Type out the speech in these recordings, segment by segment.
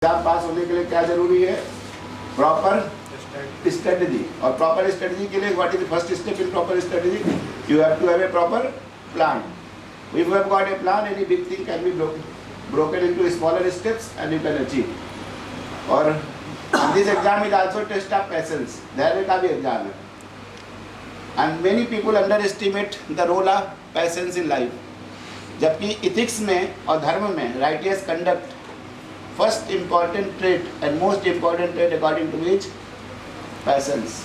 Exam पास होने के लिए क्या जरूरी है? Proper strategy. और प्रॉपर स्ट्रेटजी के लिए what is the first step in proper strategy? You have to have a proper plan. If you have got a plan, any big thing can be broken into smaller steps and you can achieve. और this exam is also test of patience. धैर्य का भी exam है। And many people underestimate the role of patience in life. जबकि ethics में और धर्म में righteous conduct first important trait and most important trait according to which patience.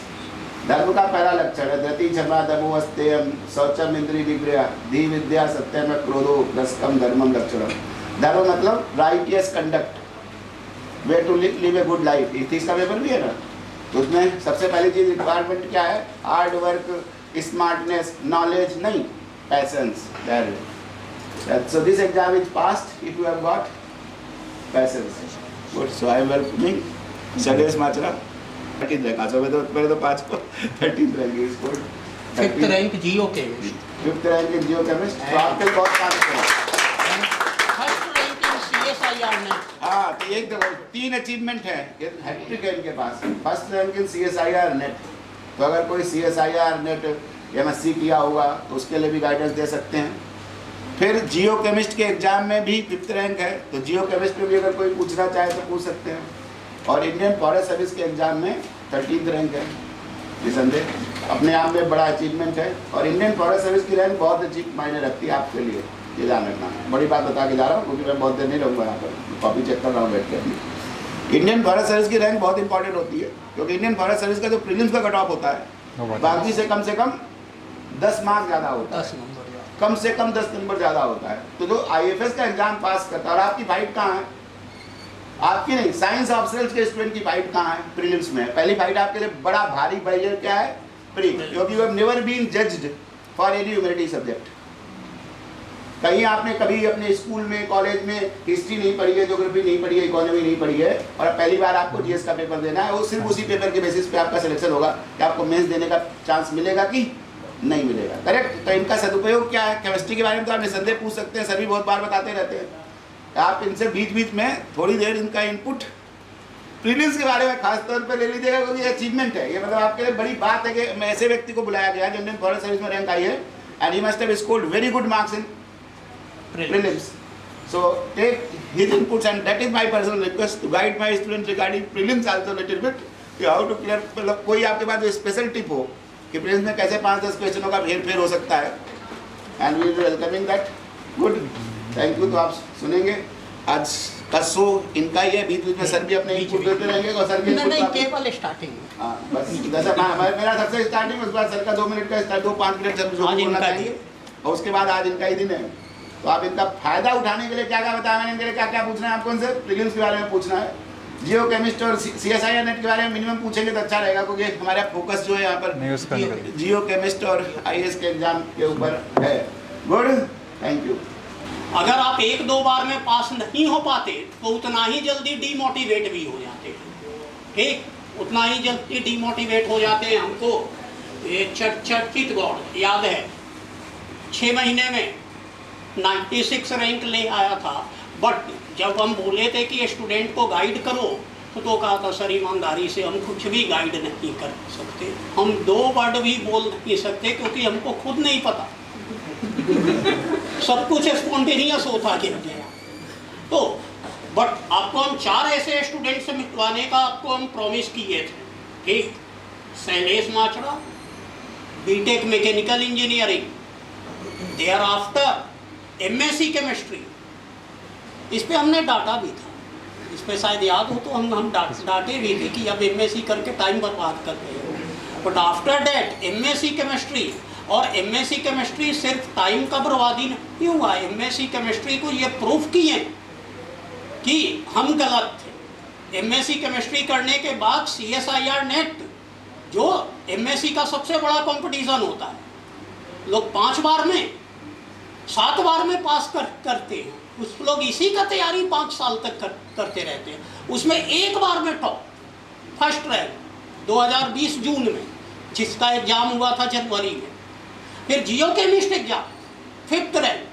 धर्म का पहला लक्षण है धृति क्षमा दमो अस्तेयम शौचम इंद्रिय विग्रह धी विद्या सत्यम क्रोधो दशकम धर्मम लक्षणम। धर्म मतलब righteous conduct, way to live a good life. Ethics का पेपर भी है ना, तो उसमें सबसे पहली चीज रिक्वायरमेंट क्या है? हार्ड वर्क, स्मार्टनेस, नॉलेज नहीं, patience. So this exam is passed if you have got patience. Good. So I am welcoming Shailesh Machra. 13 rank, अच्छा मेरे तो 5 को 13 rank is good. 5th rank Jio chemist, 5th rank in Jio chemist. तो आपके बहुत काम किया। हाँ, तो एक देखो 3 अचीवमेंट है, हैट्रिक है इनके पास। फर्स्ट रैंक इन CSIR नेट। तो अगर कोई CSIR नेट MSc किया होगा तो उसके लिए भी गाइडेंस दे सकते हैं। फिर जियो केमिस्ट के एग्जाम में भी 5th रैंक है, तो जियो केमिस्ट में भी अगर कोई पूछना चाहे तो पूछ सकते हैं। और इंडियन फॉरेस्ट सर्विस के एग्जाम में 13th रैंक है। निसंदेह अपने आप में बड़ा अचीवमेंट है। और इंडियन फॉरेस्ट सर्विस की रैंक बहुत अच्छी मायने रखती है आपके लिए, ये ध्यान रखना। बड़ी बात बता के जा रहा हूँ क्योंकि मैं बहुत देर नहीं रहूँगा यहाँ पर, कॉपी चेक कर रहा हूँ बैठ के। इंडियन फॉरेस्ट सर्विस की रैंक बहुत इंपॉर्टेंट होती है क्योंकि इंडियन फॉरेस्ट सर्विस का जो प्रीलिम्स का कट ऑफ होता है बाकी से कम 10 मार्क्स ज़्यादा होता है, कम से कम 10 नंबर ज़्यादा होता है। तो जो IFS का एग्जाम पास करता है, और आपकी फाइट कहाँ है? आपकी नहीं, साइंस ऑप्शनल्स के स्टूडेंट की फाइट कहाँ है? प्रीलिम्स में। पहली फाइट आपके लिए बड़ा भारी बैरियर क्या है? प्री, क्योंकि you have never been judged for any humanity subject. कहीं आपने कभी अपने स्कूल में, कॉलेज में हिस्ट्री नहीं पढ़ी है, ज्योग्राफी नहीं पढ़ी है, इकोनॉमी नहीं पढ़ी है, और पहली बार आपको GS का पेपर देना है। वो सिर्फ उसी पेपर के बेसिस पे आपका सिलेक्शन होगा कि आपको मेंस देने का चांस मिलेगा कि नहीं मिलेगा। करेक्ट? तो इनका सदुपयोग क्या है? केमिस्ट्री के बारे में तो आप निसंदेह पूछ सकते हैं, सभी बहुत बार बताते रहते हैं। आप इनसे बीच बीच में थोड़ी देर इनका इनपुट प्रीलिम्स के बारे में खास तौर पर ले लीजिएगा क्योंकि ये अचीवमेंट है। ये मतलब आपके लिए बड़ी बात है कि मैं ऐसे व्यक्ति को बुलाया गया जो इंडियन फॉरेस्ट सर्विस में रैंक आई है and he must have scored very good marks in prelims. So take his inputs and that is my personal request to guide my students regarding prelims also little bit कि how to clear। मतलब कोई आपके पास जो special tip हो कि prelims में कैसे 5-10 क्वेश्चनों का फेर हो सकता है, and we will welcoming that. Good, thank you. तो आप सुनेंगे आज का शो इनका ही है, बीच बीच में सर भी अपने इनपुट देते रहेंगे और सर भी नहीं केवल स्टार्टिंग। हाँ बस जैसा मेरा सबसे स्टार्टिंग, उसके बाद सर का 2 मिनट का 2-5 मिनट सर जो बोलना चाहिए, और उसके बाद आज इनका ही दिन है। तो आप इनका फायदा उठाने के लिए क्या क्या बताया मैंने, इनके लिए क्या क्या पूछना है आपको? इनसे प्रीलिम्स के बारे में पूछना है, जियो केमिस्ट और CSIR नेट के बारे में मिनिमम पूछेंगे तो अच्छा रहेगा क्योंकि हमारा फोकस जो है यहाँ पर जियो केमिस्ट और IAS के एग्जाम के ऊपर है। Good, thank you. अगर आप 1-2 बार में पास नहीं हो पाते तो उतना ही जल्दी डीमोटिवेट भी हो जाते हैं। ठीक, उतना ही जल्दी डीमोटिवेट हो जाते हैं। हमको ये चित्तौड़गढ़ याद है 6 महीने में 96 रैंक ले आया था, बट जब हम बोले थे कि स्टूडेंट को गाइड करो तो कहा था सर ईमानदारी से हम कुछ भी गाइड नहीं कर सकते, हम 2 वर्ड भी बोल नहीं सकते क्योंकि हमको खुद नहीं पता सब कुछ स्पॉन्टेनियस होता गया। तो बट आपको हम 4 ऐसे स्टूडेंट से मिलवाने का आपको हम प्रॉमिस किए थे। ठीक, Shailesh Machra BTech mechanical engineering, thereafter MSc chemistry. इस पे हमने डाटा भी था, इस पे शायद याद हो तो हम डाटे भी थे कि अब MSc करके टाइम बर्बाद कर रहे हो। But after that MSc chemistry, और MSc केमिस्ट्री सिर्फ टाइम का बर्बादी नहीं हुआ, MSc केमिस्ट्री को ये प्रूफ किए कि हम गलत थे। MSc केमिस्ट्री करने के बाद CSIR नेट जो MSc का सबसे बड़ा कंपटीशन होता है, लोग 5 बार में 7 बार में पास करते हैं, उस लोग इसी का तैयारी 5 साल तक करते रहते हैं। उसमें 1 बार में टॉप फर्स्ट रैंक 2020 जून में, जिसका एग्जाम हुआ था जनवरी में। फिर जियो केमिस्ट एग्जाम 5th रैंक,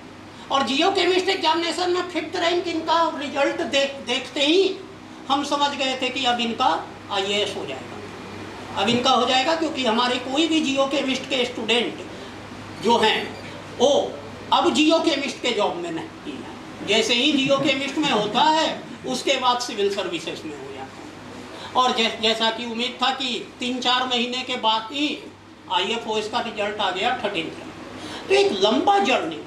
और जियो केमिस्ट एग्जामिनेशन में 5th रैंक इनका रिजल्ट देखते ही हम समझ गए थे कि अब इनका IAS हो जाएगा, अब इनका हो जाएगा, क्योंकि हमारे कोई भी जियो केमिस्ट के स्टूडेंट जो हैं वो अब जियो केमिस्ट के जॉब में नहीं है। जैसे ही जियो केमिस्ट में होता है उसके बाद सिविल सर्विसेज में हो जाता है। और जैसा कि उम्मीद था कि 3-4 महीने के बाद ही IFOS का रिजल्ट आ गया 13th। तो एक लंबा जर्नी,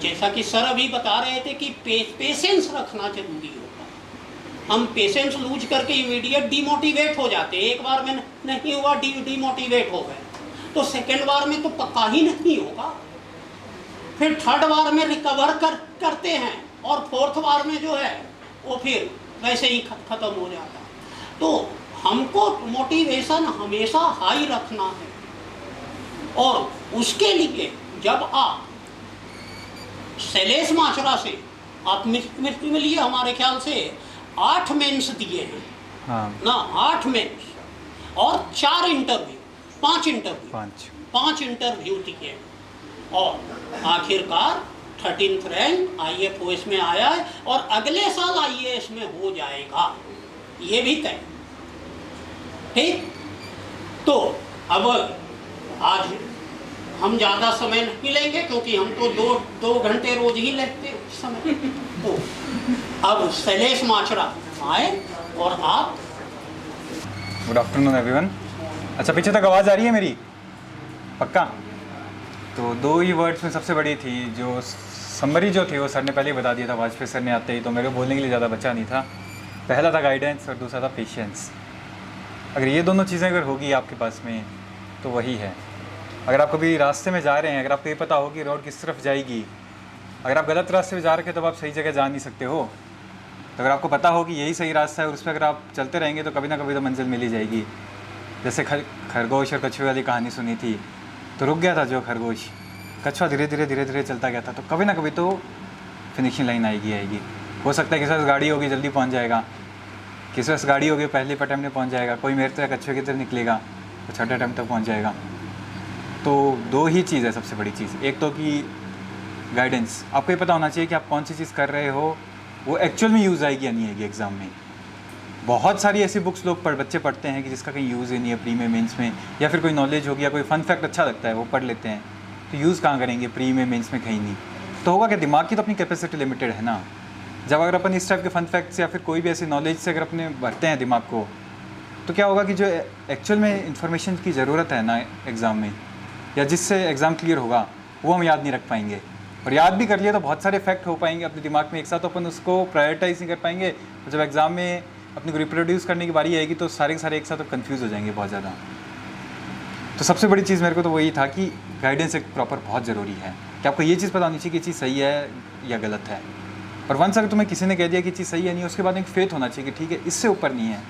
जैसा कि सर अभी बता रहे थे कि पेशेंस रखना जरूरी होता है। हम पेशेंस लूज करके इमीडिएट डिमोटिवेट हो जाते हैं। एक बार में नहीं हुआ, डिमोटिवेट हो गए, तो सेकेंड बार में तो पक्का ही नहीं होगा, फिर थर्ड बार में रिकवर करते हैं, और फोर्थ बार में जो है वो फिर वैसे ही ख़त्म हो जाता। तो हमको मोटिवेशन हमेशा हाई रखना है, और उसके लिए जब आप शैलेश माचरा से आप मिलिए, हमारे ख्याल से 8 मेंस दिए हैं, हाँ ना 8 मेंस और 4 इंटरव्यू, 5 इंटरव्यू दिए, और आखिरकार 13th रैंक IFOS में आया है, और अगले साल IAS में हो जाएगा, ये भी तय। ठीक, तो अब आज हम ज़्यादा समय नहीं लेंगे, क्योंकि हम तो 2 घंटे रोज ही लेते हैं समय। तो अब शैलेश माचरा आए और आप। Good afternoon everyone. अच्छा, पीछे तक आवाज़ आ रही है मेरी? पक्का? तो 2 ही वर्ड्स में सबसे बड़ी थी, जो समरी जो थी वो सर ने पहले ही बता दिया था, वाजपेयी सर ने आते ही, तो मेरे को बोलने के लिए ज़्यादा बचा नहीं था। पहला था गाइडेंस और दूसरा था पेशेंस। अगर ये दोनों चीज़ें अगर होगी आपके पास में तो वही है। अगर आप कभी रास्ते में जा रहे हैं, अगर आपको ये पता हो कि रोड किस तरफ जाएगी, अगर आप गलत रास्ते में जा रखे तो आप सही जगह जा नहीं सकते हो। तो अगर आपको पता हो कि यही सही रास्ता है और उस पर अगर आप चलते रहेंगे तो कभी ना कभी तो मंजिल मिल ही जाएगी। जैसे खरगोश और कछुए वाली कहानी सुनी थी, तो रुक गया था जो खरगोश, कछुआ धीरे धीरे चलता गया था, तो कभी ना कभी तो फिनिशिंग लाइन आएगी। हो सकता है किसी पास गाड़ी होगी जल्दी पहुँच जाएगा, किसी पास गाड़ी होगी पहले अटैम्प्ट में पहुँच जाएगा, कोई मेरे तरह कछुए की तरफ निकलेगा तो छठे अटैम्प्ट तक पहुँच जाएगा। तो 2 ही चीज़ है सबसे बड़ी चीज़। एक तो कि गाइडेंस, आपको ये पता होना चाहिए कि आप कौन सी चीज़ कर रहे हो वो एक्चुअल में यूज़ आएगी या नहीं आएगी एग्ज़ाम में। बहुत सारी ऐसी बुक्स बच्चे पढ़ते हैं कि जिसका कहीं यूज़ ही नहीं है प्री में, मेंस में, या फिर कोई नॉलेज होगी या कोई फन फैक्ट अच्छा लगता है वो पढ़ लेते हैं, तो यूज़ कहाँ करेंगे प्री में, मेंस में, कहीं नहीं। तो होगा कि दिमाग की तो अपनी कैपेसिटी लिमिटेड है ना। जब अगर अपन इस टाइप के फन फैक्ट्स या फिर कोई भी ऐसी नॉलेज से अगर अपने भरते हैं दिमाग को, तो क्या होगा कि जो एक्चुअल में इंफॉर्मेशन की ज़रूरत है ना एग्ज़ाम में, या जिससे एग्ज़ाम क्लियर होगा, वो हम याद नहीं रख पाएंगे। और याद भी कर लिया तो बहुत सारे फैक्ट हो पाएंगे अपने दिमाग में एक साथ, तो अपन उसको प्रायोरिटाइज नहीं कर पाएंगे। और जब एग्ज़ाम में अपने को रिप्रोड्यूस करने की बारी आएगी तो सारे के सारे एक साथ तो कन्फ्यूज़ हो जाएंगे बहुत ज़्यादा। तो सबसे बड़ी चीज़ मेरे को तो वही था कि गाइडेंस एक प्रॉपर बहुत ज़रूरी है, कि आपको ये चीज़ पता होनी चाहिए कि चीज़ सही है या गलत है। और वंस अगर तुम्हें किसी ने कह दिया कि चीज़ सही है नहीं, उसके बाद एक फेथ होना चाहिए कि ठीक है, इससे ऊपर नहीं है।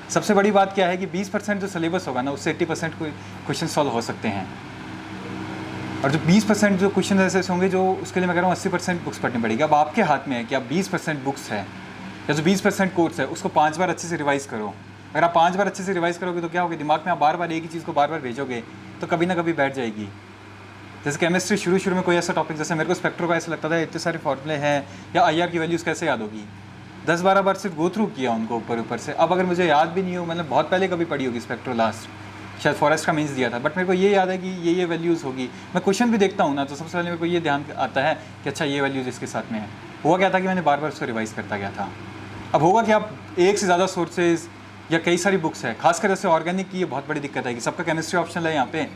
सबसे बड़ी बात क्या है कि 20% जो सिलेबस होगा ना, उससे 80% क्वेश्चन सॉल्व हो सकते हैं। और जो 20% जो क्वेश्चन ऐसे होंगे जो, उसके लिए मैं कह रहा हूँ 80% बुक्स पढ़नी पड़ेगी। अब आपके हाथ में है कि आप 20% बुक्स है या जो 20% कोर्स है उसको 5 बार अच्छे से रिवाइज़ करो। अगर आप 5 बार अच्छे से रिवाइज़ करोगे तो क्या होगा, दिमाग में आप बार बार एक ही चीज़ को बार बार भेजोगे तो कभी ना कभी बैठ जाएगी। जैसे केमिस्ट्री शुरू में कोई ऐसा टॉपिक, जैसे मेरे को स्पेक्ट्रो का ऐसा लगता था इतने सारे फॉर्मूले हैं, या IR की वैल्यूज़ कैसे याद होगी, 10-12 बार सिर्फ गो थ्रू किया उनको ऊपर से। अब अगर मुझे याद भी नहीं हो, मतलब बहुत पहले कभी पढ़ी होगी स्पेक्ट्रो, लास्ट शायद फॉरेस्ट का मीन्स दिया था, बट मेरे को ये याद है कि ये वैल्यूज़ होगी। मैं क्वेश्चन भी देखता हूँ ना, तो सबसे पहले मेरे को ये ध्यान आता है कि अच्छा ये वैल्यूज़ इसके साथ में है। हुआ क्या था कि मैंने बार बार उसको रिवाइज़ करता गया था। अब होगा कि आप एक से ज़्यादा सोर्सेज या कई सारी बुक्स है, खासकर जैसे ऑर्गेनिक की ये बहुत बड़ी दिक्कत है कि सबका केमिस्ट्री ऑप्शनल है यहाँ पे।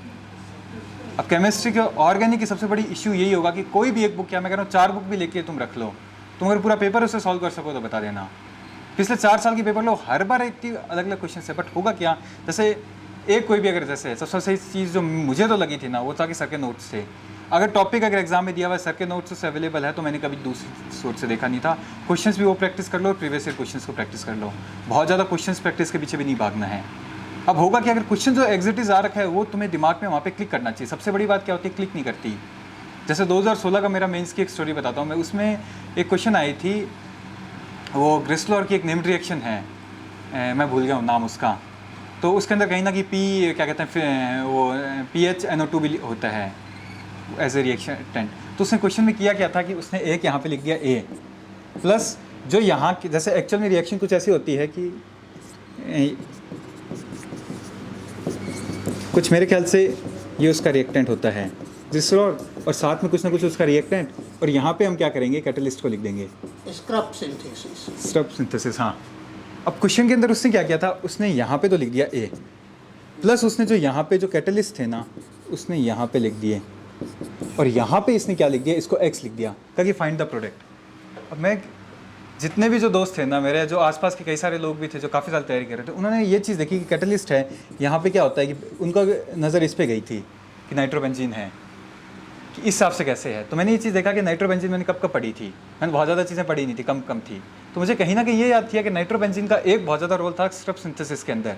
अब केमिस्ट्री के ऑर्गेनिक की सबसे बड़ी इशू यही होगा कि कोई भी एक बुक, या मैं कह रहा हूँ 4 बुक भी लेके तुम रख लो, तुम अगर पूरा पेपर उससे सॉल्व कर सको तो बता देना। पिछले 4 साल की पेपर लो, हर बार एक अलग अलग क्वेश्चन है, बट होगा क्या, जैसे एक कोई भी अगर जैसे सबसे सही चीज़ जो मुझे तो लगी थी ना, वो था कि सर के नोट्स थे। अगर टॉपिक अगर एग्जाम में दिया हुआ है, सर के नोट्स उससे अवेलेबल है, तो मैंने कभी दूसरी सोर्स से देखा नहीं था। क्वेश्चंस भी वो प्रैक्टिस कर लो, प्रीवियस ईयर क्वेश्चंस को प्रैक्टिस कर लो, बहुत ज़्यादा क्वेश्चंस प्रैक्टिस के पीछे भी नहीं भागना है। अब होगा कि अगर क्वेश्चन जो एग्जिटिव आ रखा है वो तुम्हें दिमाग में वहाँ पे क्लिक करना चाहिए। सबसे बड़ी बात क्या होती है, क्लिक नहीं करती। जैसे 2016 का मेरा मेंस की एक स्टोरी बताता हूँ मैं, उसमें एक क्वेश्चन आई थी, वो ग्रिस्लोर की एक नेम्ड रिएक्शन है, मैं भूल गया हूँ नाम उसका, तो उसके अंदर कहीं ना कहीं क्या कहते हैं वो PHNO2 भी होता है एज ए रिएक्शन टेंट। तो उसने क्वेश्चन में किया क्या था कि उसने एक यहाँ पे लिख दिया A प्लस जो यहाँ की जैसे एक्चुअल में रिएक्शन कुछ ऐसी होती है कि कुछ मेरे ख्याल से ये उसका रिएक्टेंट होता है ग्लिसरॉल और साथ में कुछ ना कुछ उसका रिएक्टेंट, और यहाँ पे हम क्या करेंगे, कैटलिस्ट को लिख देंगे स्क्रब सिंथेसिस। Scrub synthesis. हाँ, अब क्वेश्चन के अंदर उसने क्या किया था, उसने यहाँ पे तो लिख दिया ए, प्लस उसने जो यहाँ पे जो कैटलिस्ट थे ना उसने यहाँ पे लिख दिए, और यहाँ पे इसने क्या लिख दिया, इसको एक्स लिख दिया, कहा कि फाइंड द प्रोडक्ट। अब मैं जितने भी जो दोस्त थे ना मेरे, जो आसपास के कई सारे लोग भी थे जो काफ़ी साल तैयारी कर रहे थे, उन्होंने ये चीज़ देखी कि कैटलिस्ट है, यहाँ पे क्या होता है कि उनका नज़र इस पे गई थी कि नाइट्रोबेंजीन है, कि इस हिसाब से कैसे है। तो मैंने ये चीज़ देखा कि नाइट्रोबेंजीन मैंने कब पढ़ी थी, मैंने बहुत ज़्यादा चीज़ें पढ़ी नहीं थी, कम कम थी। तो मुझे कहीं ना कहीं ये याद थी कि नाइट्रोबेंजीन का एक बहुत ज़्यादा रोल था स्क्रब सिंथेसिस के अंदर।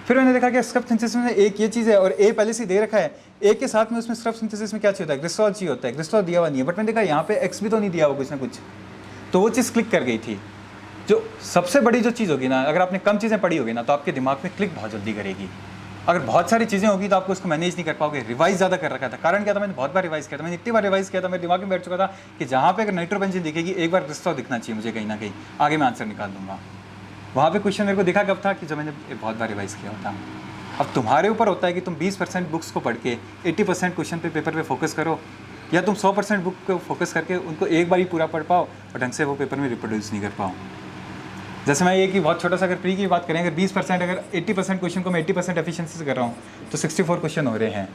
फिर मैंने देखा कि स्क्रब सिंथेसिस में एक ये चीज़ है और ए पहले से दे रखा है, ए के साथ में उसमें स्क्रब सिंथेसिस में क्या चाहिए होता है, ग्लिसरॉल चाहिए होता है, ग्लिसरॉल दिया हुआ नहीं है, बट मैंने देखा यहाँ पे एक्स भी तो नहीं दिया हुआ कुछ ना कुछ, तो वो चीज़ क्लिक कर गई थी। जो सबसे बड़ी जो चीज़ होगी ना, अगर आपने कम चीज़ें पढ़ी होगी ना तो आपके दिमाग में क्लिक बहुत जल्दी करेगी। अगर बहुत सारी चीज़ें होगी तो आपको उसको मैनेज नहीं कर पाओगे। रिवाइज ज़्यादा कर रखा था, कारण क्या था, मैंने बहुत बार रिवाइज किया था, मैंने इतनी बार रिवाइज किया था, मेरे दिमाग में बैठ चुका था कि जहाँ पे अगर नाइट्रोबेंजीन दिखेगी एक बार ग्लिसरॉल दिखना चाहिए मुझे कहीं ना कहीं, आगे मैं आंसर निकाल दूंगा। वहाँ पे क्वेश्चन मेरे को दिखा कब था कि जब मैंने बहुत बार रिवाइज किया होता। अब तुम्हारे ऊपर होता है कि तुम 20% बुक्स को पढ़ के 80% क्वेश्चन पे पेपर पे फोकस करो, या तुम 100% बुक को फोकस करके उनको एक बार ही पूरा पढ़ पाओ और ढंग से वो पेपर में रिप्रोड्यूस नहीं कर पाओ। जैसे मैं ये कि बहुत छोटा सा अगर प्री की बात करें, अगर 20% अगर 80% क्वेश्चन को मैं 80% एफिशिएंसी से कर रहा हूँ तो 64 क्वेश्चन हो रहे हैं।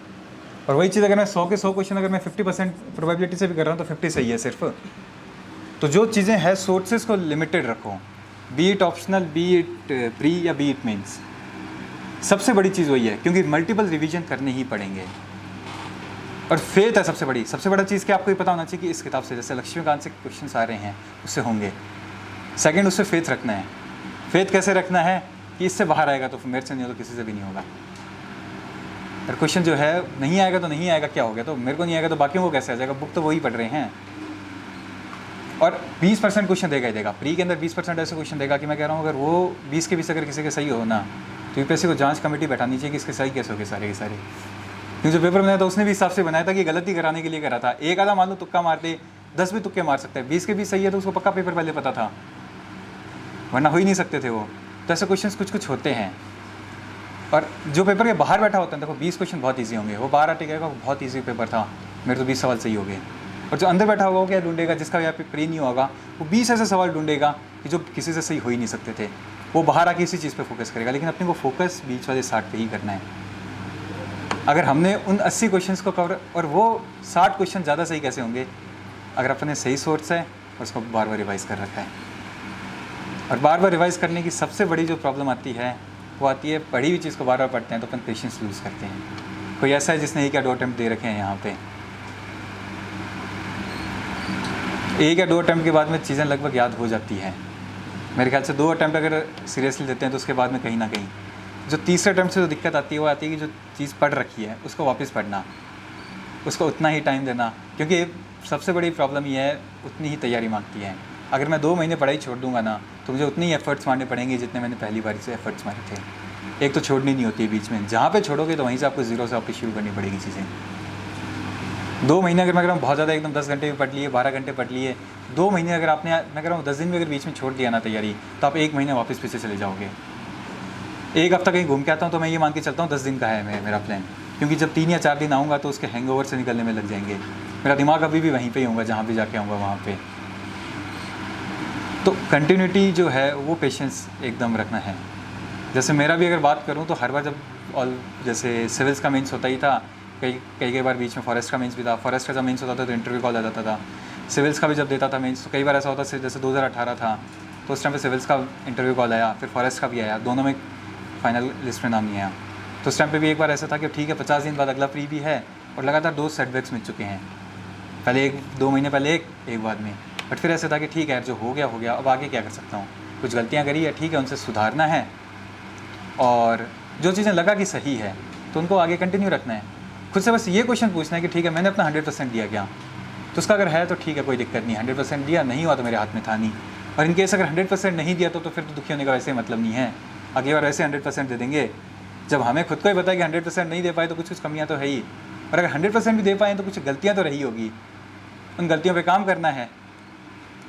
और वही चीज़ अगर मैं 100 के 100 क्वेश्चन अगर मैं 50% प्रोबेबिलिटी से भी कर रहा हूँ तो 50 सही है सिर्फ। तो जो चीज़ें हैं सोर्सेज को लिमिटेड रखो, B it optional, B it pre या बी इट मेंस। सबसे बड़ी चीज़ वही है, क्योंकि मल्टीपल रिवीजन करने ही पड़ेंगे। और फेथ है सबसे बड़ा चीज़ कि आपको ये पता होना चाहिए कि इस किताब से जैसे लक्ष्मीकांत से क्वेश्चन आ रहे हैं उससे होंगे। सेकंड, उससे फेथ रखना है। फेथ कैसे रखना है कि इससे बाहर आएगा तो मेरे से नहीं हो तो किसी से भी नहीं होगा। अगर क्वेश्चन जो है नहीं आएगा तो नहीं आएगा, क्या हो गया, तो मेरे को नहीं आएगा तो बाकियों को कैसे आ जाएगा, बुक तो वही पढ़ रहे हैं। और 20% क्वेश्चन देगा ही देगा, प्री के अंदर 20% ऐसे क्वेश्चन देगा कि मैं कह रहा हूँ अगर वो 20 के 20 अगर किसी के सही हो ना तो यूपीएससी को जांच कमेटी बैठानी चाहिए कि इसके सही कैसे हो गए सारे के सारे। क्योंकि जो पेपर बनाया था उसने भी हिसाब से बनाया था कि गलती कराने के लिए करा था। एक आधा मान लो तुक्का मारते, 10 भी तुक्के मार सकते हैं, 20 के 20 सही है तो उसको पक्का पेपर पहले पता था, वरना हो ही नहीं सकते थे वो। तो ऐसे क्वेश्चन कुछ कुछ होते हैं। और जो पेपर के बाहर बैठा होता है, देखो 20 क्वेश्चन बहुत ईजी होंगे, वो बाहर टिकेगा, वो बहुत ईजी पेपर था, मेरे तो 20 सवाल सही हो गए। और जो अंदर बैठा होगा वो क्या ढूंढेगा, जिसका यहाँ पे प्री नहीं होगा, वो 20 ऐसे सवाल ढूंढेगा कि जो किसी से सही हो ही नहीं सकते थे। वो बाहर आके इसी चीज़ पे फोकस करेगा, लेकिन अपने को फोकस बीच वाले 60 पे ही करना है। अगर हमने उन 80 क्वेश्चंस को कवर, और वो 60 क्वेश्चन ज़्यादा सही कैसे होंगे अगर अपने सही सोर्स है और उसको बार बार रिवाइज़ कर रखा है। और बार बार रिवाइज़ करने की सबसे बड़ी जो प्रॉब्लम आती है वो आती है, पढ़ी हुई चीज़ को बार बार पढ़ते हैं तो अपन पेशेंस लूज़ करते हैं। कोई ऐसा है जिसने एक या 2 अटैम्प्ट दे रखे हैं यहाँ पे, एक या 2 अटैम्प्ट के बाद में चीज़ें लगभग याद हो जाती है। मेरे ख्याल से 2 अटैम्प्ट अगर सीरियसली देते हैं तो उसके बाद में कहीं ना कहीं जो तीसरे अटैम्प्ट से जो दिक्कत आती है वो आती है कि जो चीज़ पढ़ रखी है उसको वापस पढ़ना, उसको उतना ही टाइम देना। क्योंकि सबसे बड़ी प्रॉब्लम ये है, उतनी ही तैयारी मांगती है। अगर मैं 2 महीने पढ़ाई छोड़ दूंगा ना तो मुझे उतने ही एफर्ट्स मारने पड़ेंगे जितने मैंने पहली बार से एफर्ट्स मारे थे। एक तो छोड़नी नहीं होती है बीच में, जहाँ पे छोड़ोगे तो वहीं से आपको ज़ीरो से वापस शुरू करनी पड़ेगी चीज़ें। 2 महीने अगर मैं कह रहा हूँ बहुत ज़्यादा एकदम 10 घंटे भी पढ़ लिए, 12 घंटे पढ़ लिए, 2 महीने अगर आपने, मैं कह रहा हूँ 10 दिन भी अगर बीच में छोड़ दिया ना तैयारी, तो आप 1 महीने वापस पीछे चले जाओगे। 1 हफ्ता कहीं घूम के आता हूँ तो मैं ये मान के चलता हूँ 10 दिन का है मेरा प्लान, क्योंकि जब 3 या 4 दिन आऊँगा तो उसके हैंगओवर से निकलने में लग जाएंगे। मेरा दिमाग अभी भी वहीं पे ही होगा जहाँ भी जाके आऊँगा वहाँ पे। तो कंटिन्यूटी जो है वो पेशेंस एकदम रखना है। जैसे मेरा भी अगर बात करूँ तो हर बार जब जैसे सिविल्स का मेंस होता ही था, कई बार बीच में फॉरेस्ट का मेंस भी था। फॉरेस्ट का जब मेंस होता था तो इंटरव्यू कॉल आ जाता था। सिविल्स का भी जब देता था मेंस तो कई बार ऐसा होता था, जैसे 2018 था तो उस टाइम पे सिविल्स का इंटरव्यू कॉल आया, फिर फॉरेस्ट का भी आया, दोनों में फाइनल लिस्ट में नाम नहीं आया। तो उस टाइम पे भी एक बार ऐसा था कि ठीक है 50 दिन बाद अगला प्री भी है और लगातार 2 सेटबैक्स मिल चुके हैं, पहले 2 महीने पहले एक बाद में। बट फिर ऐसा था कि ठीक है जो हो गया, अब आगे क्या कर सकता हूँ, कुछ गलतियाँ करी है, ठीक है उनसे सुधारना है, और जो चीज़ें लगा कि सही है तो उनको आगे कंटिन्यू रखना है। खुद से बस ये क्वेश्चन पूछना है कि ठीक है मैंने अपना 100% दिया क्या, तो उसका अगर है तो ठीक है कोई दिक्कत नहीं, 100% दिया, नहीं हुआ तो मेरे हाथ में था नहीं। और इन केस अगर 100% नहीं दिया तो फिर तो दुखी होने का वैसे मतलब नहीं है। अगली बार वैसे 100% दे देंगे। जब हमें खुद को ही पता है कि 100% नहीं दे पाए तो कुछ कमियाँ तो है ही, और अगर 100% भी दे पाए तो कुछ गलतियाँ तो रही होगी, उन गलतियों पर काम करना है।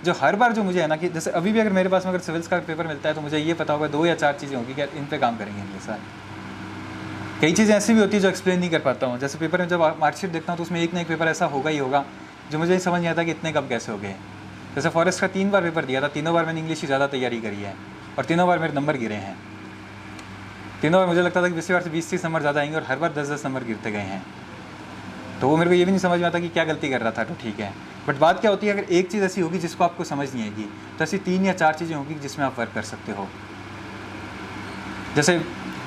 जो हर बार जो मुझे है ना कि जैसे अभी भी अगर मेरे पास में अगर सिविल्स का पेपर मिलता है तो मुझे ये पता होगा 2 या 4 चीज़ें होंगी कि यार इन पे काम करेंगे अगले साल। कई चीज़ें ऐसी भी होती है जो एक्सप्लेन नहीं कर पाता हूँ। जैसे पेपर में जब मार्कशीट देखता हूँ तो उसमें एक ना एक पेपर ऐसा होगा ही होगा जो मुझे समझ नहीं आता कि इतने कब कैसे हो गए। जैसे फॉरेस्ट का 3 बार पेपर दिया था, तीनों बार मैंने इंग्लिश की ज़्यादा तैयारी करी है और तीनों बार मेरे नंबर गिरे हैं। तीनों बार मुझे लगता था कि पिछली बार से 20-30 नंबर ज़्यादा आएंगे और हर बार 10-10 नंबर गिरते गए हैं। तो वो मेरे को ये भी नहीं समझ में आता कि क्या गलती कर रहा था। तो ठीक है, बट बात क्या होती है, अगर एक चीज़ ऐसी होगी जिसको आपको समझ नहीं आएगी तो ऐसी 3 या 4 चीज़ें होंगी जिसमें आप वर्क कर सकते हो। जैसे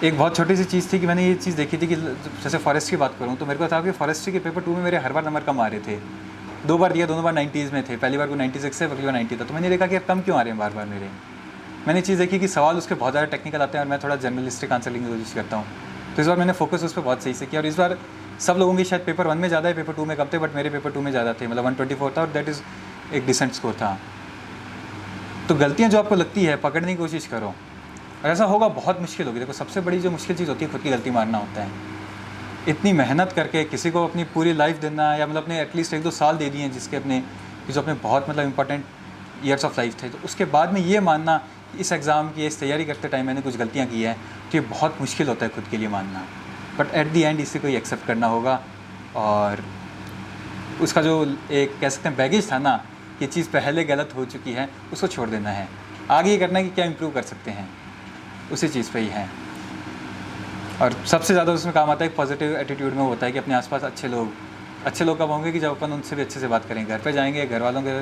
एक बहुत छोटी सी चीज़ थी कि मैंने ये चीज़ देखी थी कि जैसे फॉरेस्ट की बात करूँ तो मेरे को था कि फॉरेस्ट्री के पेपर 2 में मेरे हर बार नंबर कम आ रहे थे। 2 बार दिया, दोनों बार 90s में थे। पहली बार को 96 से, अगली बार 90 था। तो मैंने देखा कि यार कम क्यों आ रहे हैं बार बार मेरे। मैंने चीज़ देखी कि सवाल उसके बहुत ज़्यादा टेक्निकल आते हैं और मैं थोड़ा जर्नलिस्टिक आंसर लेने की कोशिश करता हूँ। तो इस बार मैंने फोकस उस पर बहुत सही से किया और इस बार सब लोगों की शायद पेपर 1 में ज़्यादा है, पेपर 2 में कम थे, बट मेरे पेपर 2 में ज़्यादा थे। मतलब 124 था और दैट इज़ एक डिसेंट स्कोर था। तो गलतियाँ जो आपको लगती है पकड़ने की कोशिश करो। और ऐसा होगा बहुत मुश्किल होगी। देखो सबसे बड़ी जो मुश्किल चीज़ होती है खुद की गलती मारना होता है। इतनी मेहनत करके किसी को अपनी पूरी लाइफ देना या मतलब अपने एटलीस्ट 1-2 साल दे दिए हैं जिसके अपने जो अपने बहुत मतलब इंपॉर्टेंट ईयर्स ऑफ लाइफ थे, तो उसके बाद में ये मानना कि इस एग्ज़ाम की इस तैयारी करते टाइम मैंने कुछ गलतियाँ की हैं तो ये बहुत मुश्किल होता है खुद के लिए मानना। बट एट दी एंड इसे कोई एक्सेप्ट करना होगा और उसका जो एक कह सकते हैं बैगेज था ना कि चीज़ पहले गलत हो चुकी है उसको छोड़ देना है। आगे ये करना है कि क्या इम्प्रूव कर सकते हैं, उसी चीज़ पे ही है। और सबसे ज़्यादा उसमें काम आता है पॉजिटिव एटीट्यूड में होता है कि अपने आसपास अच्छे लोग कब होंगे कि जब अपन उनसे भी अच्छे से बात करेंगे। घर पे जाएंगे, घर वालों के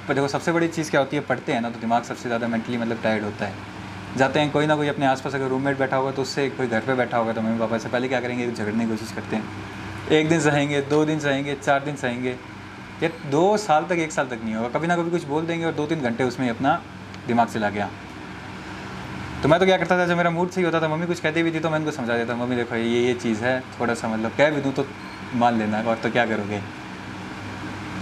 पर देखो सबसे बड़ी चीज़ क्या होती है, पढ़ते हैं ना तो दिमाग सबसे ज़्यादा मेंटली मतलब टायर्ड होता है। जाते हैं कोई ना कोई अपने आसपास अगर रूममेट बैठा होगा तो उससे, कोई घर पे बैठा होगा तो मम्मी पापा से पहले क्या करेंगे, झगड़ने की कोशिश करते हैं। 1 दिन सहेंगे, 2 दिन सहेंगे, 4 दिन सहेंगे, ये 2 साल तक 1 साल तक नहीं होगा। कभी ना कभी कुछ बोल देंगे और 2-3 घंटे उसमें अपना दिमाग चला गया। तो मैं तो क्या करता था, जब मेरा मूड सही होता था मम्मी कुछ कहती भी थी तो मैं उनको समझा देता, मम्मी देखो ये चीज़ है, थोड़ा सा मतलब कह भी दूँ तो मान लेना और तो क्या करोगे।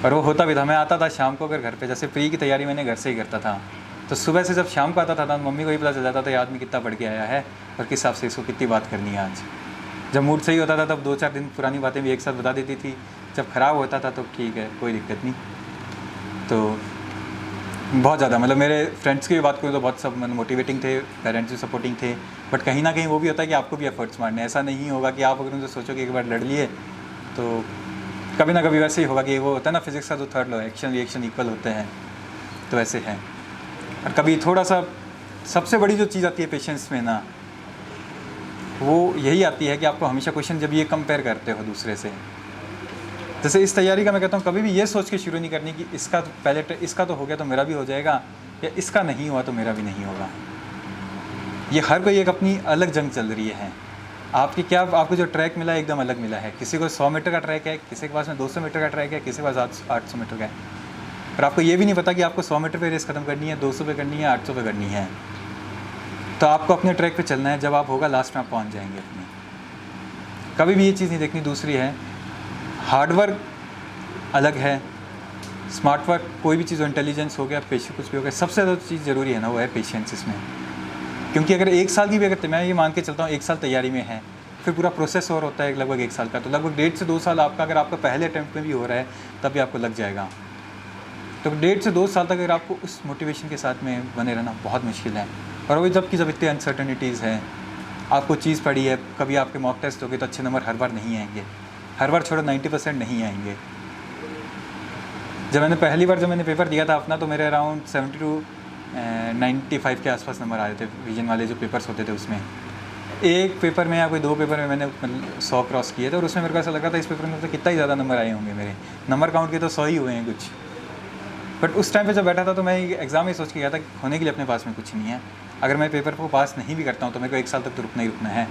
और वो होता भी था। मैं आता था शाम को अगर घर पे, जैसे प्री की तैयारी मैंने घर से ही करता था, तो सुबह से जब शाम को आता था मम्मी को ही पता चल जाता था ये आदमी कितना पढ़ के आया है और किस हिसाब से इसको कितनी बात करनी है आज। जब मूड सही होता था तब 2-4 दिन पुरानी बातें भी एक साथ बता देती थी। जब ख़राब होता था तो ठीक है, कोई दिक्कत नहीं। तो बहुत ज़्यादा मतलब मेरे फ्रेंड्स की भी बात करूँ तो बहुत सब मतलब मोटिवेटिंग थे, पेरेंट्स भी सपोर्टिंग थे। बट कहीं ना कहीं वो भी होता है कि आपको भी एफर्ट्स मारने, ऐसा नहीं होगा कि आप अगर उनसे सोचो कि एक बार लड़ लिए तो कभी ना कभी वैसे ही होगा कि वो होता है ना फिजिक्स का जो 3rd law, action reaction equal होते हैं, तो वैसे है। और कभी थोड़ा सा सबसे बड़ी जो चीज़ आती है पेशेंस में ना, वो यही आती है कि आपको हमेशा क्वेश्चन जब ये कंपेयर करते हो दूसरे से, जैसे इस तैयारी का मैं कहता हूँ कभी भी ये सोच के शुरू नहीं करनी कि इसका तो पहले इसका तो हो गया तो मेरा भी हो जाएगा, या इसका नहीं हुआ तो मेरा भी नहीं होगा। ये हर कोई एक अपनी अलग जंग चल रही है। आपको जो ट्रैक मिला है एकदम अलग मिला है। किसी को 100 मीटर का ट्रैक है, किसी के पास में 200 मीटर का ट्रैक है, किसी के पास 800 मीटर का है। पर आपको ये भी नहीं पता कि आपको 100 मीटर पे रेस ख़त्म करनी है, 200 पे करनी है, 800 पे करनी है। तो आपको अपने ट्रैक पे चलना है, जब आप होगा लास्ट में आप पहुँच जाएंगे अपने। कभी भी ये चीज़ नहीं देखनी। दूसरी है हार्डवर्क अलग है, स्मार्ट वर्क, कोई भी चीज़ हो, इंटेलिजेंस हो गया, पेशेंस कुछ भी हो गया, सबसे ज़्यादा चीज़ ज़रूरी है ना वो है पेशेंस इसमें। क्योंकि अगर 1 साल की भी अगर मैं ये मान के चलता हूँ 1 साल तैयारी में है, फिर पूरा प्रोसेस और होता है लगभग 1 साल का, तो लगभग 1.5 से 2 साल आपका, अगर आपका पहले अटैम्प्ट में भी हो रहा है तब भी आपको लग जाएगा। तो 1.5 से 2 साल तक अगर आपको उस मोटिवेशन के साथ में बने रहना बहुत मुश्किल है। और वही जब इतनी अनसर्टनिटीज़ हैं, आपको चीज़ पड़ी है, कभी आपके मॉक टेस्ट हो गए तो अच्छे नंबर हर बार नहीं आएंगे, हर बार छोड़ो 90% नहीं आएंगे। जब मैंने पेपर दिया था अपना, तो मेरे अराउंड 70 to 95 के आसपास नंबर आ रहे थे विजन वाले जो पेपर्स होते थे उसमें। एक पेपर में या कोई 2 पेपर में मैंने 100 क्रॉस किए थे और उसमें मेरे को ऐसा लगा था इस पेपर में तो कितना ही ज़्यादा नंबर आए होंगे मेरे। नंबर काउंट किए तो 100 ही हुए हैं कुछ। बट उस टाइम पे जब बैठा था तो मैं एग्ज़ाम ही सोच के गया था कि होने के लिए अपने पास में कुछ नहीं है। अगर मैं पेपर को पास नहीं भी करता हूँ तो मेरे को 1 साल तक तो रुकना ही रुकना है,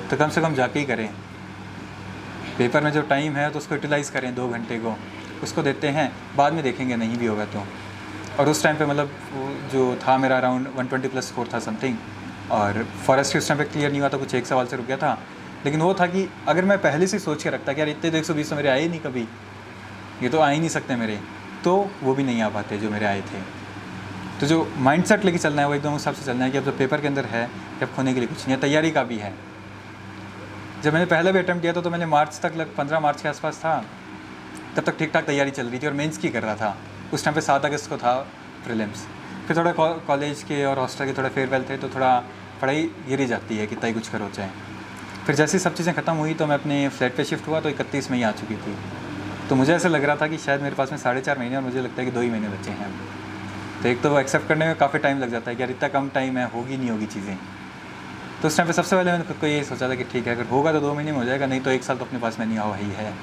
तो कम से कम जाके ही करें। पेपर में जो टाइम है तो उसको यूटिलाइज़ करें, 2 घंटे को उसको देते हैं, बाद में देखेंगे नहीं भी होगा तो। और उस टाइम पे मतलब जो था मेरा अराउंड 120+ स्कोर था समथिंग, और फॉरेस्ट उस टाइम पे क्लियर नहीं हुआ था, कुछ 1 सवाल से रुक गया था। लेकिन वो था कि अगर मैं पहले से सोच के रखता कि यार इतने 120 तो मेरे आए ही नहीं कभी, ये तो आ ही नहीं सकते मेरे, तो वो भी नहीं आ पाते जो मेरे आए थे। तो जो माइंडसेट लेके चलना है वो एकदम उस हिसाब से चलना है कि अब जो पेपर के अंदर है, जब खोने के लिए कुछ नहीं है, तैयारी का भी है। जब मैंने पहले भी अटैम्प्ट किया था तो मैंने मार्च तक 15 मार्च के आसपास था, तब तक ठीक ठाक तैयारी चल रही थी और मेंस की कर रहा था। उस टाइम पे 7 अगस्त को था प्रीलिम्स। फिर थोड़ा कॉलेज के और हॉस्टल के थोड़ा फेयरवेल थे, तो थोड़ा पढ़ाई गिरी जाती है, कितना ही कुछ करो चाहे। फिर जैसे ही सब चीज़ें ख़त्म हुई तो मैं अपने फ्लैट पे शिफ्ट हुआ, तो 31 मई आ चुकी थी। तो मुझे ऐसा लग रहा था कि शायद मेरे पास में 4.5 महीने, और मुझे लगता है कि 2 ही महीने बचे हैं। तो एक तो वो एक्सेप्ट करने में काफ़ी टाइम लग जाता है कि यार इतना कम टाइम है, होगी नहीं होगी चीज़ें। तो उस टाइम पे सबसे पहले मैंने खुद को ये सोचा था कि ठीक है, अगर होगा तो 2 महीने में हो जाएगा, नहीं तो 1 साल तो अपने पास में नहीं हुआ ही है।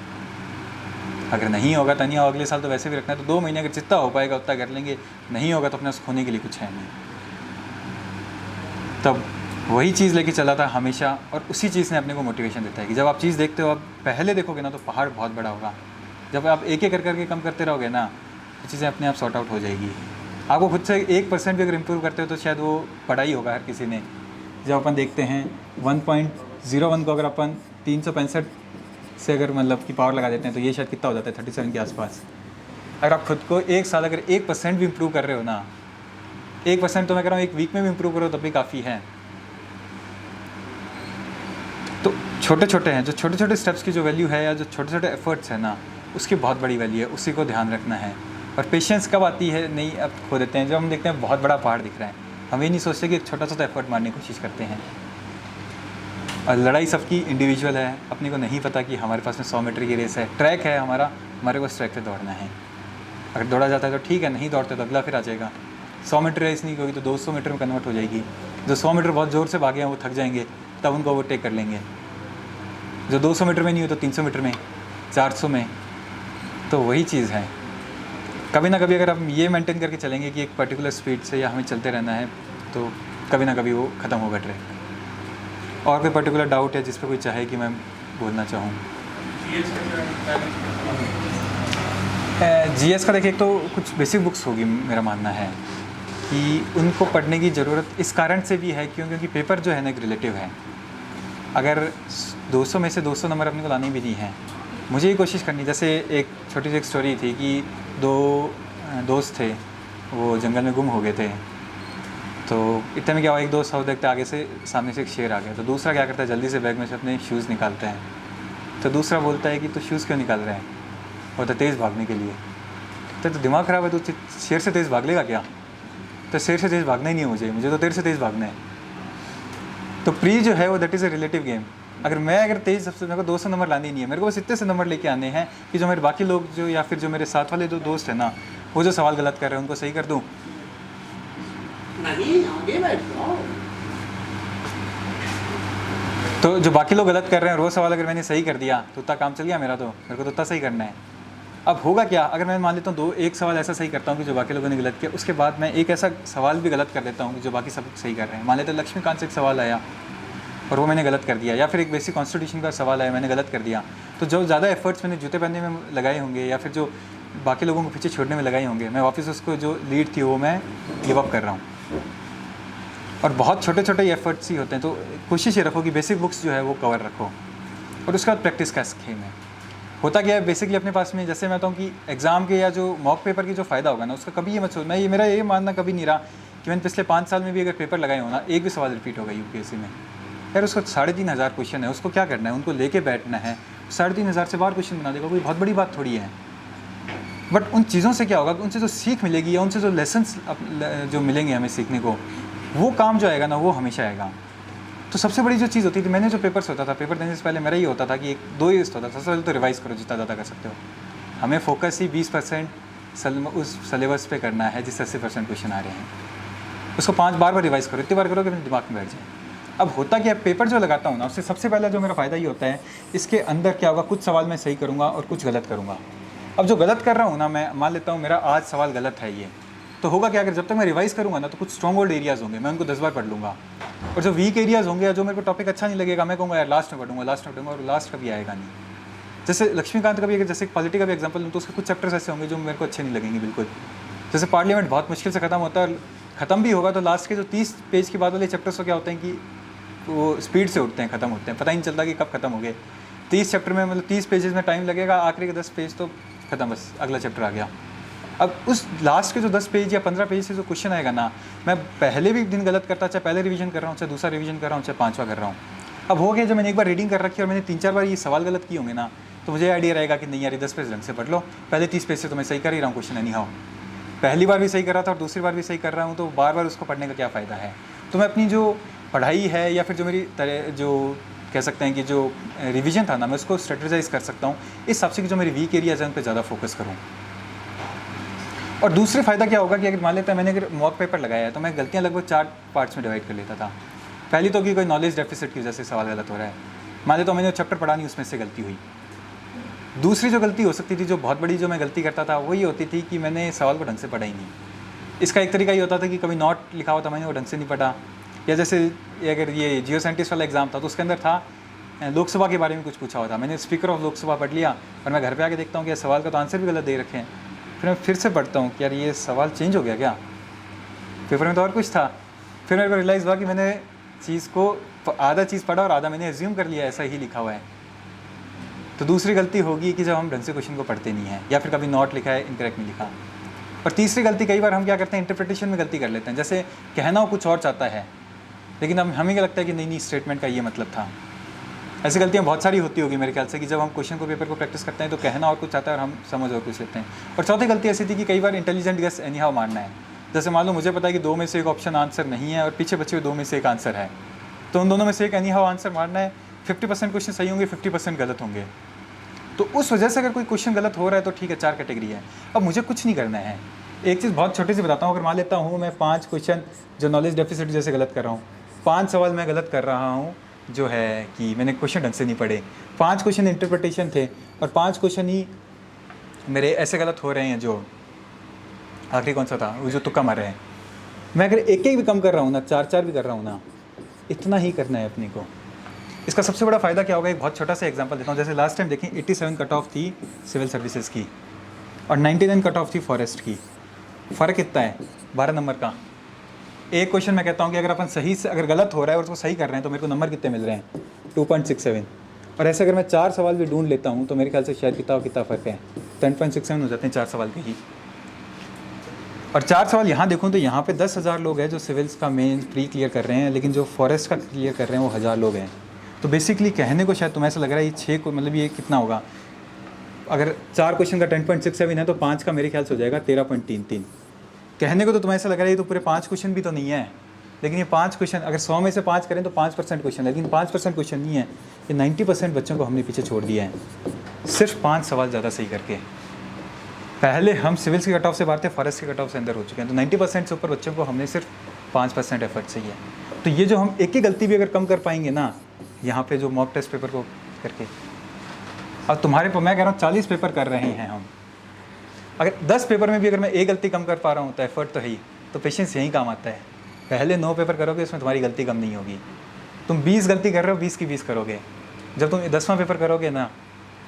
अगर नहीं होगा तो नहीं होगा, अगले साल तो वैसे भी रखना है, तो 2 महीने अगर जितना हो पाएगा उतना कर लेंगे, नहीं होगा तो अपने उस खोने के लिए कुछ है नहीं। तब वही चीज़ लेके चला था हमेशा, और उसी चीज़ ने अपने को मोटिवेशन देता है कि जब आप चीज़ देखते हो, आप पहले देखोगे ना तो पहाड़ बहुत बड़ा होगा। जब आप एक एक करके कम करते रहोगे ना, तो चीज़ें अपने आप सॉर्ट आउट हो जाएगी। आपको खुद से 1% भी अगर इम्प्रूव करते हो तो शायद वो पढ़ा ही होगा हर किसी ने। जब अपन देखते हैं 1.01 को अगर अपन 365 से अगर मतलब की पावर लगा देते हैं, तो ये शायद कितना हो जाता है 37 के आसपास। अगर आप खुद को 1 साल अगर 1% भी इम्प्रूव कर रहे हो ना, 1% तो मैं कह रहा हूँ 1 वीक में भी इम्प्रूव करो तब भी काफ़ी है। तो छोटे छोटे हैं, जो छोटे छोटे स्टेप्स की जो वैल्यू है, या जो छोटे छोटे एफर्ट्स है ना, उसकी बहुत बड़ी वैल्यू है, उसी को ध्यान रखना है। और पेशेंस कब आती है, नहीं अब खो देते हैं जब हम देखते हैं बहुत बड़ा पहाड़ दिख रहा है, हम ये नहीं सोचते कि एक छोटा सा एफर्ट मारने की कोशिश करते हैं। और लड़ाई सबकी इंडिविजुअल है, अपने को नहीं पता कि हमारे पास में 100 मीटर की रेस है, ट्रैक है हमारा, हमारे को उस ट्रैक पे दौड़ना है। अगर दौड़ा जाता है तो ठीक है, नहीं दौड़ते तो अगला फिर आ जाएगा। 100 मीटर रेस नहीं होगी तो 200 मीटर में कन्वर्ट हो जाएगी। जो 100 मीटर बहुत ज़ोर से भागे हैं वो थक जाएंगे, तब उनको ओवरटेक कर लेंगे। जो 200 मीटर में नहीं हो तो 300 मीटर में, 400 में। तो वही चीज़ है, कभी ना कभी अगर हम ये मेंटेन करके चलेंगे कि एक पर्टिकुलर स्पीड से या हमें चलते रहना है, तो कभी ना कभी वो ख़त्म होगा ट्रैक। और कोई पर्टिकुलर डाउट है जिस पर कोई चाहे कि मैं बोलना चाहूँ? जीएस का देखिए, एक तो कुछ बेसिक बुक्स होगी, मेरा मानना है कि उनको पढ़ने की ज़रूरत इस कारण से भी है क्योंकि पेपर जो है ना एक रिलेटिव है। अगर 200 में से 200 नंबर अपने को लाने भी नहीं है, मुझे ये कोशिश करनी। जैसे एक छोटी सी एक स्टोरी थी कि 2 दोस्त थे, वो जंगल में गुम हो गए थे। तो इतने में क्या हुआ, एक दोस्त साउथ देखते आगे से सामने से एक शेर आ गया, तो दूसरा क्या करता है, जल्दी से बैग में से अपने शूज़ निकालता है। तो दूसरा बोलता है कि तो शूज़ क्यों निकाल रहा है, वो तो तेज़ भागने के लिए। तो दिमाग ख़राब है, तो शेर से तेज़ भाग लेगा क्या? तो शेर से तेज़ भागना ही नहीं है मुझे तो तेरे से तेज़ भागना है। तो प्री जो है वो that is a relative game. अगर तेज़ सबसे, मेरे को 200 नंबर लाने ही नहीं है, मेरे को बस इतने से नंबर लेके आने हैं कि जो मेरे बाकी लोग जो, या फिर जो मेरे साथ वाले जो दोस्त हैं ना, वो जो सवाल गलत कर रहे हैं उनको सही कर दूँ। नहीं, आगे बैठ जाओ। तो जो बाकी लोग गलत कर रहे हैं, वो सवाल अगर मैंने सही कर दिया तो उतना काम चल गया मेरा। तो मेरे को तो उतना सही करना है। अब होगा क्या, अगर मैं मान लेता हूँ एक सवाल ऐसा सही करता हूँ कि जो बाकी लोगों ने गलत किया, उसके बाद मैं एक ऐसा सवाल भी गलत कर देता हूँ कि जो बाकी सब सही कर रहे हैं। मान लेते लक्ष्मीकांत से एक सवाल आया और वो मैंने गलत कर दिया, या फिर एक बेसिक कॉन्स्टिट्यूशन का सवाल आया, मैंने गलत कर दिया। तो जो ज़्यादा एफर्ट्स मैंने जूते पहनने में लगाए होंगे, या फिर जो बाकी लोगों को पीछे छोड़ने में लगाए होंगे, मैं वापस उसको जो लीड थी वो मैं गिव अप कर रहा हूँ। और बहुत छोटे छोटे एफर्ट्स ही होते हैं। तो कोशिश ये रखो कि बेसिक बुक्स जो है वो कवर रखो, और उसके बाद प्रैक्टिस का स्कीम है। होता क्या है बेसिकली अपने पास में, जैसे मैं कहता हूँ कि एग्ज़ाम के या जो मॉक पेपर की जो फ़ायदा होगा ना, उसका कभी ये मत सोच, मैं मेरा ये मानना कभी नहीं रहा कि मैंने पिछले 5 साल में भी अगर पेपर लगाए हो ना, एक भी सवाल रिपीट होगा यूपीएससी में। यार उसको 3500 क्वेश्चन है, उसको क्या करना है, उनको लेके बैठना है, 3500 से बाहर क्वेश्चन बना देगा, कोई बहुत बड़ी बात थोड़ी है। बट उन चीज़ों से क्या होगा, उनसे जो सीख मिलेगी या उनसे जो लेसन्स जो मिलेंगे हमें सीखने को, वो काम जो आएगा ना वो हमेशा आएगा। तो सबसे बड़ी जो चीज़ होती थी, मैंने जो पेपर्स होता था, पेपर देने से पहले मेरा ये होता था कि 2 ही होता था। सबसे पहले तो रिवाइज़ करो जितना ज़्यादा कर सकते हो। हमें फोकस ही 20% उस सिलेबस पे करना है जिससे 80% क्वेश्चन आ रहे हैं। उसको 5 बार रिवाइज़ करो, इतनी बार करो कि अपने दिमाग में बैठ जाए। अब होता क्या, पेपर जो लगाता हूँ ना, उससे सबसे पहले जो मेरा फ़ायदा ये होता है, इसके अंदर क्या होगा, कुछ सवाल मैं सही करूँगा और कुछ गलत करूँगा। अब जो गलत कर रहा हूँ ना, मैं मान लेता हूँ मेरा आज सवाल गलत है ये, तो होगा क्या, अगर जब तक मैं रिवाइज़ करूँगा ना, तो कुछ स्ट्रॉन्ग होल्ड एरियाज़ होंगे, मैं उनको 10 बार पढ़ लूँगा। और जो वीक एरियाज़ होंगे या जो मेरे को टॉपिक अच्छा नहीं लगेगा, मैं कहूँगा यार लास्ट में पढ़ूँगा, और लास्ट कभी आएगा नहीं। जैसे लक्ष्मीकांत का भी, अगर जैसे पॉलिटी का भी एग्जांपल लूँ, तो उसके कुछ चैप्टर्स ऐसे होंगे जो मेरे को अच्छे नहीं लगेंगे बिल्कुल। जैसे पार्लियामेंट बहुत मुश्किल से ख़त्म होता है, ख़त्म भी होगा तो लास्ट के जो 30 पेज के बाद वाले चैप्टर्स को क्या होते हैं कि वो स्पीड से उठते हैं, ख़त्म होते हैं, पता ही नहीं चलता कि कब ख़त्म हो गए। 30 चैप्टर में मतलब 30 पेजेस में टाइम लगेगा, आखिरी के 10 पेज तो ख़त्म, बस अगला चैप्टर आ गया। अब उस लास्ट के जो 10 पेज या 15 पेज से जो क्वेश्चन आएगा ना, मैं पहले भी दिन गलत करता, चाहे पहले रिवीजन कर रहा हूँ, चाहे दूसरा रिवीजन कर रहा हूँ, चाहे 5वां कर रहा हूँ। अब हो गया, जब मैंने एक बार रीडिंग कर रखी और मैंने 3-4 बार ये सवाल गलत किए होंगे ना, तो मुझे आइडिया रहेगा कि नहीं यार ये 10 पेज ढंग से पढ़ लो, पहले 30 पेज से तो मैं सही कर ही रहा हूँ क्वेश्चन, एनी हाउ पहली बार भी सही कर रहा था और दूसरी बार भी सही कर रहा हूँ, तो बार बार उसको पढ़ने का क्या फ़ायदा है। तो मैं अपनी जो पढ़ाई है या फिर जो मेरी जो कह सकते हैं कि जो रिवीजन था ना, मैं उसको स्ट्रेटजाइज कर सकता हूँ इस हिसाब से कि जो मेरी वीक एरियाज हैं उन पर ज़्यादा फोकस करूँ। और दूसरे फ़ायदा क्या होगा कि अगर मान लेता है मैंने अगर मॉक पेपर लगाया है तो मैं गलतियाँ लगभग 4 पार्ट्स में डिवाइड कर लेता था। पहली तो कि कोई नॉलेज डेफिसिट की वजह से सवाल गलत हो रहा है, मान लेता हूँ मैंने चैप्टर पढ़ा नहीं, उसमें से गलती हुई। दूसरी जो गलती हो सकती थी, जो बहुत बड़ी जो मैं गलती करता था, वो ये होती थी कि मैंने सवाल को ढंग से पढ़ा ही नहीं। इसका एक तरीका ये होता था कि कभी नोट लिखा हुआ था, मैंने वो ढंग से नहीं पढ़ा। या जैसे अगर ये जियो साइंटिस्ट वाला एग्ज़ाम था तो उसके अंदर था लोकसभा के बारे में कुछ पूछा हुआ था, मैंने स्पीकर ऑफ लोकसभा पढ़ लिया और मैं घर पे आके देखता हूँ कि ये सवाल का तो आंसर भी गलत दे रखे हैं। फिर मैं फिर से पढ़ता हूँ कि यार ये सवाल चेंज हो गया क्या, पेपर में तो और कुछ था। फिर मेरे को रियलाइज़ हुआ कि मैंने चीज़ को आधा चीज़ पढ़ा और आधा मैंने एज्यूम कर लिया ऐसा ही लिखा हुआ है। तो दूसरी गलती होगी कि जब हम ढंग से क्वेश्चन को पढ़ते नहीं हैं या फिर कभी नोट लिखा है इनकरेक्ट नहीं लिखा। और तीसरी गलती कई बार हम क्या करते हैं, इंटरप्रिटेशन में गलती कर लेते हैं। जैसे कहना वो कुछ और चाहता है लेकिन अब हमें क्या लगता है कि नहीं स्टेटमेंट का ये मतलब था। ऐसी गलतियाँ बहुत सारी होती होगी मेरे ख्याल से कि जब हम क्वेश्चन को पेपर को प्रैक्टिस करते हैं तो कहना और कुछ चाहता है और हम समझ और कुछ लेते हैं। और चौथी गलती ऐसी थी कि कई बार इंटेलिजेंट गेस एनी हाउ मारना है। जैसे मान लो मुझे पता है कि 2 में से एक ऑप्शन आंसर नहीं है और पीछे बचे हुए 2 में से एक आंसर है, तो उन दोनों में से एक एनी हाउ आंसर मारना है। 50% क्वेश्चन सही होंगे, 50% गलत होंगे। तो उस वजह से अगर कोई क्वेश्चन गलत हो रहा है तो ठीक है, 4 कैटेगरी है। अब मुझे कुछ नहीं करना है। एक चीज़ बहुत छोटी सी बताता हूँ, अगर मान लेता हूँ मैं 5 क्वेश्चन जो नॉलेज डेफिसिट जैसे गलत कर रहा हूँ, 5 सवाल मैं गलत कर रहा हूँ जो है कि मैंने क्वेश्चन ढंग से नहीं पढ़े, 5 क्वेश्चन इंटरप्रिटेशन थे और 5 क्वेश्चन ही मेरे ऐसे गलत हो रहे हैं। जो आखिरी कौन सा था, वो जो तुक्का मार रहे हैं, मैं अगर एक भी कम कर रहा हूँ ना, 4 भी कर रहा हूँ ना, इतना ही करना है अपने को। इसका सबसे बड़ा फ़ायदा क्या होगा, एक बहुत छोटा सा एग्जांपल देता हूँ। जैसे लास्ट टाइम देखें 87 कट ऑफ थी सिविल सर्विसेज की और 99 कट ऑफ थी फॉरेस्ट की। फ़र्क कितना है, 12 नंबर का। एक क्वेश्चन मैं कहता हूँ कि अगर अपन सही से अगर गलत हो रहा है और उसको सही कर रहे हैं तो मेरे को नंबर कितने मिल रहे हैं, 2.67। और ऐसे अगर मैं 4 सवाल भी ढूंढ लेता हूँ तो मेरे ख्याल से शायद कितना फ़र्क है, 10.67 हो जाते हैं 4 सवाल के ही। और 4 सवाल यहाँ देखूँ तो यहाँ पे 10,000 लोग हैं जो सिविल्स का मेन प्री क्लियर कर रहे हैं, लेकिन जो फॉरेस्ट का क्लियर कर रहे हैं वो 1000 लोग हैं। तो बेसिकली कहने को शायद तुम्हें ऐसा लग रहा है ये 6 को मतलब ये कितना होगा, अगर 4 क्वेश्चन का 10.67 है तो 5 का मेरे ख्याल से हो जाएगा 13.33। कहने को तो तुम्हें ऐसा लग रहा है ये तो पूरे 5 क्वेश्चन भी तो नहीं है, लेकिन ये 5 क्वेश्चन अगर 100 में से 5 करें तो 5% क्वेश्चन, लेकिन 5% क्वेश्चन नहीं है, ये 90% बच्चों को हमने पीछे छोड़ दिया है सिर्फ 5 सवाल ज़्यादा सही करके। पहले हम सिविल्स के कट ऑफ से बाहर थे, फॉरेस्ट के कट ऑफ से अंदर हो चुके हैं। तो 90% से ऊपर बच्चों को हमने सिर्फ 5% एफर्ट चाहिए। तो ये जो हम एक ही गलती भी अगर कम कर पाएंगे ना यहाँ पे जो मॉक टेस्ट पेपर को करके, अब तुम्हारे मैं कह रहा हूँ 40 पेपर कर रहे हैं हम, अगर 10 पेपर में भी अगर मैं एक गलती कम कर पा रहा हूँ तो एफर्ट तो है ही। तो पेशेंस यहीं काम आता है। पहले 9 पेपर करोगे उसमें तुम्हारी गलती कम नहीं होगी। तुम 20 गलती कर रहे हो, 20 की 20 करोगे। जब तुम 10वां पेपर करोगे ना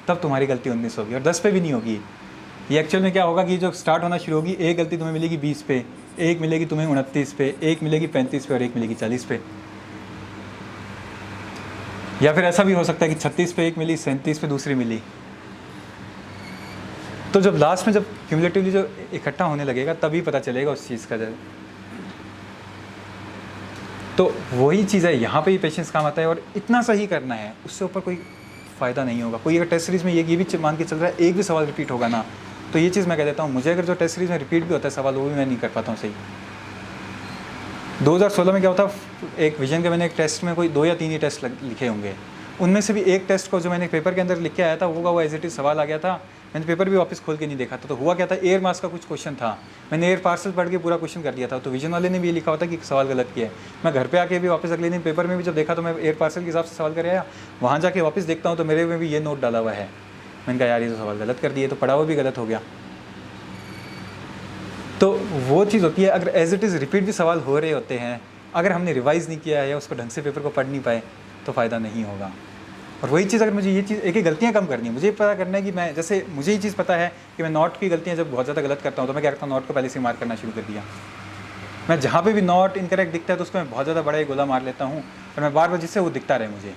तब तुम्हारी गलती 19 होगी और 10 पे भी नहीं होगी। ये एक्चुअल में क्या होगा कि जो स्टार्ट होना शुरू होगी, एक गलती तुम्हें मिलेगी 20 पे, एक मिलेगी तुम्हें 29 पे, एक मिलेगी 35 पे और एक मिलेगी 40 पे। या फिर ऐसा भी हो सकता है कि 36 पे एक मिली, 37 पे दूसरी मिली। तो जब लास्ट में जब क्यूमुलेटिवली जो इकट्ठा होने लगेगा तभी पता चलेगा उस चीज़ का। तो वही चीज़ है, यहाँ पे ही पेशेंस काम आता है और इतना सा ही करना है, उससे ऊपर कोई फ़ायदा नहीं होगा। कोई अगर टेस्ट सीरीज़ में ये भी मान के चल रहा है एक भी सवाल रिपीट होगा ना, तो ये चीज़ मैं कह देता हूँ, मुझे अगर जो टेस्ट सीरीज़ में रिपीट भी होता है सवाल, वो भी मैं नहीं कर पाता हूँ सही। 2016 में क्या होता, एक विजन के मैंने एक टेस्ट में कोई 2 या 3 ही टेस्ट लिखे होंगे, उनमें से भी एक टेस्ट को जो मैंने पेपर के अंदर लिख के आया था वो एज इट इज़ सवाल आ गया था। मैंने पेपर भी वापस खोल के नहीं देखा था। तो हुआ क्या था, एयर मास का कुछ क्वेश्चन था, मैंने एयर पार्सल पढ़ के पूरा क्वेश्चन कर दिया था। तो विजन वाले ने भी ये लिखा हुआ था कि सवाल गलत किया है। मैं घर पे आके भी वापस अगले दिन पेपर में भी जब देखा तो मैं एयर पार्सल के हिसाब से सवाल कर आया, वहाँ जाके वापस देखता हूँ तो मेरे में भी ये नोट डाला हुआ है। मैंने कहा यार ये तो सवाल गलत कर दिए, तो पढ़ा हुआ भी गलत हो गया। तो वो चीज़ होती है, अगर एज इट इज़ रिपीट भी सवाल हो रहे होते हैं, अगर हमने रिवाइज़ नहीं किया है या उसको ढंग से पेपर को पढ़ नहीं पाए तो फ़ायदा नहीं होगा। और वही चीज़, अगर मुझे ये चीज़ एक गलतियाँ कम करनी है, मुझे पता करना है कि मैं, जैसे मुझे ये चीज़ पता है कि मैं नोट की गलतियाँ जब बहुत ज़्यादा गलत करता हूँ तो मैं क्या करता हूँ, नोट को पहले से मार्क करना शुरू कर दिया। मैं जहाँ पे भी नोट इनकरेक्ट दिखता है तो उसको मैं बहुत ज़्यादा बड़ा एक गोला मार लेता हूँ और मैं बार बार जिससे वो दिखता रहे मुझे।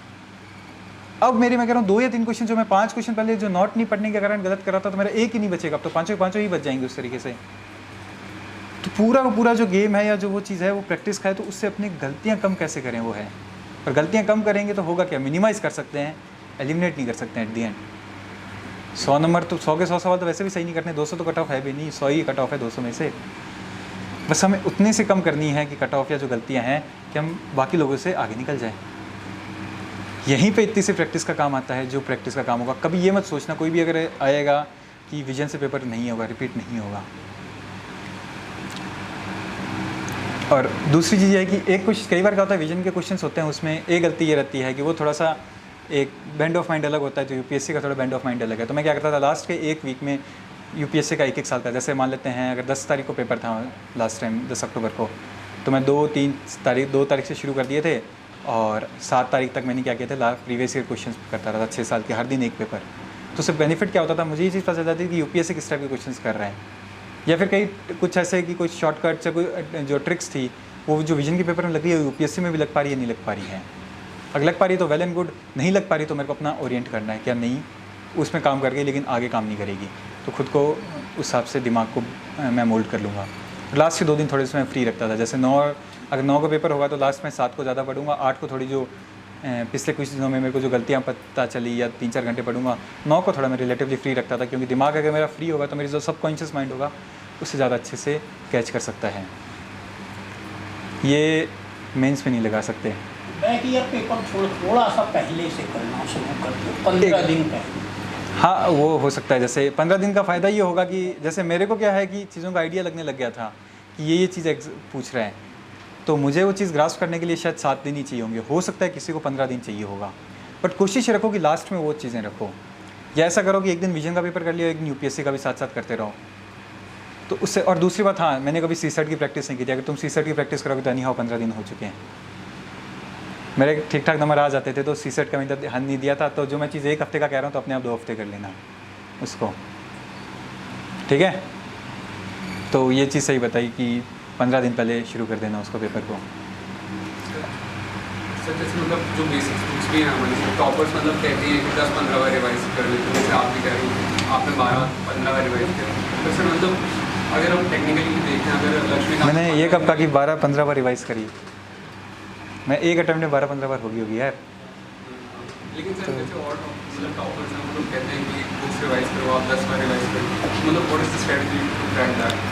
अब मैं कह रहा हूँ 2 या 3 क्वेश्चन जो मैं 5 क्वेश्चन पहले जो नोट नहीं पढ़ने के कारण गलत कर रहा था, तो मेरा एक ही नहीं बचेगा, अब तो 5 ही बच जाएंगे उस तरीके से। तो पूरा का पूरा जो गेम है या जो वो चीज़ है वो प्रैक्टिस का है। तो उससे अपनी गलतियाँ कम कैसे करें वो है, और गलतियाँ कम करेंगे तो होगा क्या, मिनिमाइज़ कर सकते हैं, एलिमिनेट नहीं कर सकते हैं एट दी एंड। 100 नंबर तो 100 के 100 सवाल तो वैसे भी सही नहीं करने, 200 तो कट ऑफ है भी नहीं, 100 ही कट ऑफ है 200 में से। बस हमें उतने से कम करनी है कि कट ऑफ या जो गलतियाँ हैं कि हम बाकी लोगों से आगे निकल जाएँ। यहीं पे इतनी सी प्रैक्टिस का काम आता है, जो प्रैक्टिस का काम होगा। कभी ये मत सोचना कोई भी अगर आएगा कि विजन से पेपर नहीं होगा, रिपीट नहीं होगा। और दूसरी चीज़ है कि एक कुछ कई बार क्या होता है, विजन के क्वेश्चंस होते हैं, उसमें एक गलती ये रहती है कि वो थोड़ा सा एक बैंड ऑफ माइंड अलग होता है, तो यूपीएससी का थोड़ा बैंड ऑफ माइंड अलग है। तो मैं क्या करता था, लास्ट के एक वीक में यूपीएससी का 1-1 साल का, जैसे मान लेते हैं अगर 10 तारीख को पेपर था लास्ट टाइम 10 अक्टूबर को, तो मैं 2 तारीख से शुरू कर दिए थे और 7 तारीख तक मैंने क्या किया था, प्रीवियस ईयर क्वेश्चन करता था 6 साल के, हर दिन एक पेपर। तो उससे बेनिफिट क्या होता था, मुझे ये चीज़ पता चल जाती थी कि यूपीएससी किस टाइप के क्वेश्चन कर रहे हैं, या फिर कई कुछ ऐसे कि कुछ शॉर्टकट या कोई जो ट्रिक्स थी वो जो विजन के पेपर में लग रही है यूपीएससी में भी लग पा रही है, नहीं लग पा रही है। अगर लग पा रही है तो वेल एंड गुड, नहीं लग पा रही तो मेरे को अपना ओरिएंट करना है, क्या नहीं उसमें काम करके लेकिन आगे काम नहीं करेगी, तो खुद को उस हिसाब से दिमाग को मैं मोल्ड कर लूँगा। लास्ट के 2 दिन थोड़े से मैं फ्री रखता था, जैसे अगर 9 का पेपर होगा तो लास्ट में 7 को ज़्यादा पढ़ूंगा, 8 को थोड़ी जो पिछले कुछ दिनों में मेरे को जो गलतियाँ पता चली या 3-4 घंटे पढ़ूंगा, 9 को थोड़ा मैं रिलेटिवली फ्री रखता था, क्योंकि दिमाग अगर मेरा फ्री होगा तो मेरी जो सबकॉन्शियस माइंड होगा उससे ज़्यादा अच्छे से कैच कर सकता है। ये मेंस में नहीं लगा सकते। बैक ईयर पेपर थोड़ा सा पहले से करना शुरू कर दो, 15 दिन पहले। हाँ वो हो सकता है, जैसे 15 दिन का फ़ायदा ये होगा कि जैसे मेरे को क्या है कि चीज़ों का आइडिया लगने लग गया था कि ये चीज़ पूछ रहे हैं, तो मुझे वो चीज़ ग्रास्प करने के लिए शायद 7 दिन ही चाहिए होंगे, हो सकता है किसी को 15 दिन चाहिए होगा, बट कोशिश रखो कि लास्ट में वो चीज़ें रखो, या ऐसा करो कि एक दिन विजन का पेपर कर लिया, एक दिन यूपीएससी का भी साथ साथ करते रहो, तो उससे। और दूसरी बात, हाँ मैंने कभी सीसेट की प्रैक्टिस नहीं की थी, अगर तुम सीसेट की प्रैक्टिस करोगे तो नहीं हो 15 दिन हो चुके हैं, मेरे ठीक ठाक नंबर आ जाते थे, तो सीसेट का मैंने ध्यान नहीं दिया था, तो जो मैं चीज़ 1 हफ्ते का कह रहा हूँ तो अपने आप 2 हफ्ते कर लेना उसको, ठीक है। तो ये चीज़ सही बताई कि 15 दिन पहले शुरू कर देना उसको पेपर को। सर जैसे मतलब जो बेसिक्स बुक्स भी हैं हमारे टॉपर्स मतलब कहते हैं कि 10-15 बार रिवाइज कर लेते हैं, जैसे आप भी कह रहे हो आपने 12-15 बार रिवाइज किया, तो सर मतलब अगर हम टेक्निकली देखें, अगर लक्ष्मी मैंने ये कब कहा कि 12-15 बार रिवाइज करी, मैं एक अटेम्प्ट में 12-15 बार होगी यार। लेकिन सर जैसे और मतलब टॉपर्स हैं मतलब कहते हैं कि बुक्स रिवाइज करो, आप 10 बार रिवाइज करो, मतलब what is the strategy to crack that?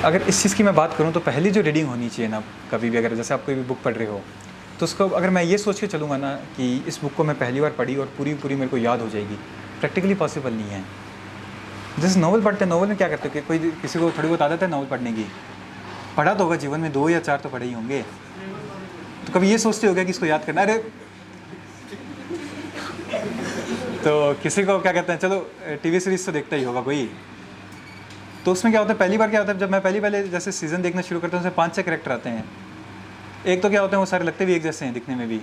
अगर इस चीज़ की मैं बात करूँ तो पहली जो रीडिंग होनी चाहिए ना, कभी भी अगर जैसे आप कोई भी बुक पढ़ रहे हो तो उसको अगर मैं ये सोच के चलूँगा ना कि इस बुक को मैं पहली बार पढ़ी और पूरी मेरे को याद हो जाएगी, प्रैक्टिकली पॉसिबल नहीं है। जैसे नॉवल पढ़ते हैं, नॉवल में क्या करते हैं कि कोई किसी को थोड़ी बहुत आदत है नॉवल पढ़ने की, पढ़ा तो होगा जीवन में 2 या 4 तो पढ़े ही होंगे, तो कभी ये सोचते होगा कि इसको याद करना, अरे तो किसी को क्या कहते हैं, चलो टीवी सीरीज़ तो देखता ही होगा कोई, तो उसमें क्या होता है, पहली बार क्या होता है, जब मैं पहले जैसे सीज़न देखना शुरू करता हूँ उसमें 5-6 कैरेक्टर आते हैं, एक तो क्या होते हैं वो सारे लगते भी एक जैसे हैं दिखने में भी,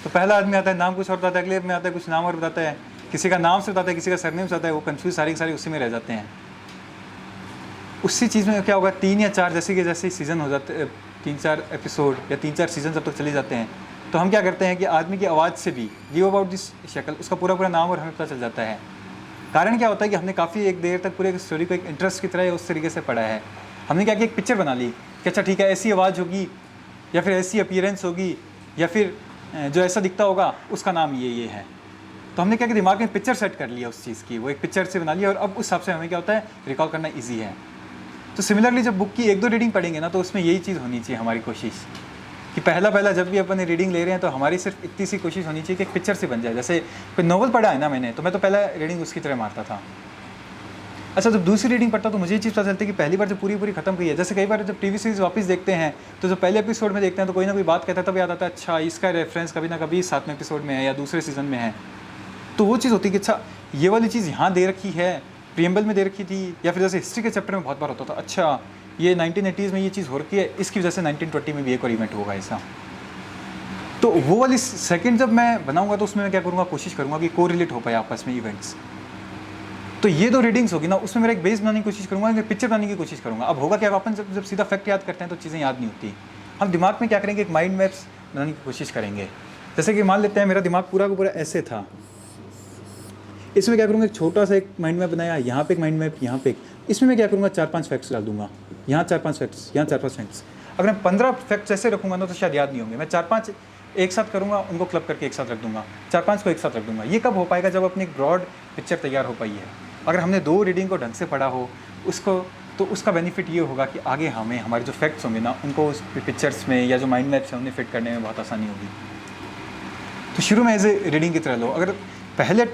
तो पहला आदमी आता है नाम कुछ और बताता है, अगले में आता है कुछ नाम और बताता है, किसी का नाम से बताता है, किसी का सरनेम से बताता है, वो कंफ्यूज सारी के सारे उसी में रह जाते हैं। उसी चीज़ में क्या होगा, 3 या 4 जैसे सीज़न हो जाते, 3-4 एपिसोड या 3-4 सीज़न जब तक चले जाते हैं, तो हम क्या करते हैं कि आदमी की आवाज़ से भी गिव अबाउट दिस शक्ल, उसका पूरा नाम और हमें पता चल जाता है। कारण क्या होता है कि हमने काफ़ी एक देर तक पूरे स्टोरी को एक इंटरेस्ट की तरह उस तरीके से पढ़ा है, हमने क्या किया, एक पिक्चर बना ली कि अच्छा ठीक है ऐसी आवाज़ होगी या फिर ऐसी अपीयरेंस होगी या फिर जो ऐसा दिखता होगा उसका नाम ये है, तो हमने क्या कि दिमाग में पिक्चर सेट कर लिया उस चीज़ की, वो एक पिक्चर से बना लिया और अब उस हिसाब से हमें क्या होता है रिकॉल करना ईजी है। तो सिमिलरली जब बुक की 1-2 रीडिंग पढ़ेंगे ना, तो उसमें यही चीज़ होनी चाहिए हमारी कोशिश कि पहला जब भी अपन रीडिंग ले रहे हैं तो हमारी सिर्फ इतनी सी कोशिश होनी चाहिए कि एक पिक्चर से बन जाए। जैसे कोई नॉवल पढ़ा है ना मैंने, तो मैं तो पहला रीडिंग उसकी तरह मारता था। अच्छा जब दूसरी रीडिंग पढ़ता तो मुझे ये चीज़ पता चलती है कि पहली बार जब पूरी खत्म की है, जैसे कई बार जब टीवी सीरीज़ वापस देखते हैं तो जो पहले एपिसोड में देखते हैं तो कोई ना कोई बात कहता है, तब याद आता है अच्छा इसका रेफरेंस कभी ना कभी 7वें एपिसोड में है या दूसरे सीज़न में है, तो वो चीज़ होती है कि अच्छा ये वाली चीज़ यहाँ दे रखी है, प्रीएम्बल में दे रखी थी, या फिर जैसे हिस्ट्री के चैप्टर में बहुत बार होता था अच्छा ये 1980s में ये चीज़ हो रखी है, इसकी वजह से 1920 में भी एक और इवेंट होगा ऐसा। तो वो वाली सेकंड जब मैं बनाऊंगा तो उसमें मैं क्या करूँगा, कोशिश करूँगा कि कोरिलेट हो पाए आपस में इवेंट्स। तो ये 2 रीडिंग्स होगी ना, उसमें मेरा एक बेस बनाने की कोशिश करूँगा, एक पिक्चर बनाने की कोशिश करूँगा। अब होगा क्या, अपन जब सीधा फैक्ट याद करते हैं तो चीज़ें याद नहीं होती, हम दिमाग में क्या करेंगे, एक माइंड मैप्स बनाने की कोशिश करेंगे। जैसे कि मान लेते हैं मेरा दिमाग पूरा का पूरा ऐसे था, इसमें क्या करूँगा एक छोटा सा एक माइंड मैप बनाया, यहाँ पे एक माइंड मैप, यहाँ पे इसमें मैं क्या करूँगा 4-5 फैक्ट्स डाल दूंगा, यहाँ 4-5 फैक्ट्स, यहाँ 4-5 फैक्ट्स। अगर मैं 15 फैक्ट्स ऐसे रखूँगा ना तो शायद याद नहीं होंगे, मैं 4-5 एक साथ करूँगा, उनको क्लब करके एक साथ रख दूँगा, 4-5 को एक साथ रख दूँगा। ये कब हो पाएगा? जब अपनी एक ब्रॉड पिक्चर तैयार हो पाई है। अगर हमने 2 रीडिंग को ढंग से पढ़ा हो उसको, तो उसका बेनिफिट ये होगा कि आगे हमें हमारे जो फैक्ट्स होंगे ना, उनको उस पिक्चर्स में या जो माइंड मैप्स हैं उन्हें फिट करने में बहुत आसानी होगी। तो शुरू में एज ए रीडिंग की तरह लो। अगर पहले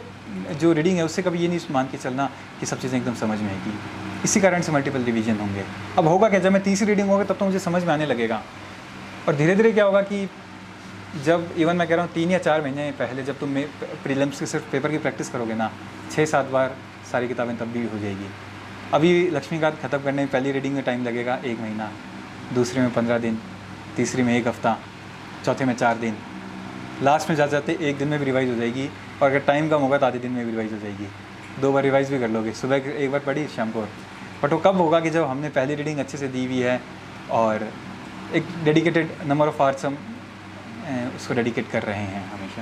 जो रीडिंग है उससे कभी ये नहीं मान के चलना कि सब चीज़ें एकदम समझ में आएगी। इसी कारण से मल्टीपल रिवीजन होंगे। अब होगा क्या, जब मैं तीसरी रीडिंग होगा तब तो मुझे समझ में आने लगेगा, और धीरे धीरे क्या होगा कि जब इवन मैं कह रहा हूँ 3 या 4 महीने पहले जब तुम प्रीलिम्स के सिर्फ पेपर की प्रैक्टिस करोगे ना, 6-7 बार सारी किताबें तब भी हो जाएगी। अभी लक्ष्मीकांत ख़त्म करने में पहली रीडिंग में टाइम लगेगा 1 महीना, दूसरे में 15 दिन, तीसरी में 1 हफ़्ता, चौथे में 4 दिन, लास्ट में जाते जाते 1 दिन में भी रिवाइज़ हो जाएगी, और अगर टाइम कम होगा तो आधे दिन में भी रिवाइज़ हो जाएगी। 2 बार रिवाइज़ भी कर लोगे, सुबह 1 बार पढ़ी, शाम को। बट वो कब होगा कि जब हमने पहली रीडिंग अच्छे से दी हुई है और एक डेडिकेटेड नंबर ऑफ़ आवर्स हम उसको डेडिकेट कर रहे हैं हमेशा।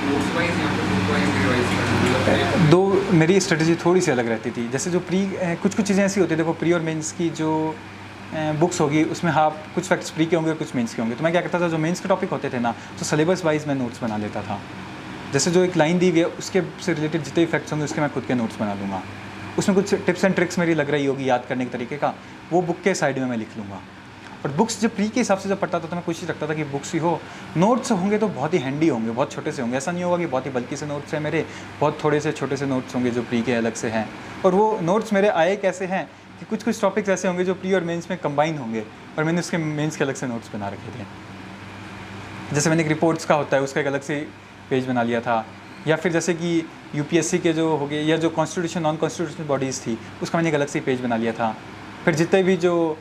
नोट्स वाइज या फिर बुक वाइज रिवाइज करना, दो मेरी स्ट्रेटजी थोड़ी सी अलग रहती थी। जैसे जो कुछ चीज़ें ऐसी होती है, देखो प्री और मेंस की जो बुक्स होगी उसमें हाँ कुछ फैक्ट्स प्री के होंगे और कुछ मेंस के होंगे। तो मैं क्या करता था, जो मेंस के टॉपिक होते थे ना, तो सिलेबस वाइज मैं नोट्स बना लेता था। जैसे जो एक लाइन दी हुई है उसके से रिलेटेड जितने भी फैक्ट्स होंगे उसके मैं खुद के नोट्स बना लूँगा। उसमें कुछ टिप्स एंड ट्रिक्स मेरी लग रही होगी याद करने के तरीके का, वो बुक के साइड में मैं लिख लूँगा। और बुक्स जब प्री के हिसाब से जब पढ़ता था तो मैं कोशिश रखता था कि बुक्स ही हो, नोट्स होंगे तो बहुत ही हैंडी होंगे, बहुत छोटे से होंगे। ऐसा नहीं होगा कि बहुत ही बल्कि से नोट्स हैं मेरे, बहुत थोड़े से छोटे से नोट्स होंगे जो प्री के अलग से हैं। और वो नोट्स मेरे आए कैसे हैं कि कुछ टॉपिक्स ऐसे होंगे जो प्री और मेंस में कंबाइन होंगे, और मैंने उसके मेंस के अलग से नोट्स बना रखे थे। जैसे मैंने एक रिपोर्ट्स का होता है उसका एक अलग से पेज बना लिया था, या फिर जैसे कि यूपीएससी के जो हो गए या जो कॉन्स्टिट्यूशन नॉन कॉन्स्टिट्यूशनल बॉडीज़ थी उसका मैंने एक अलग से पेज बना लिया था। फिर जितने भी जो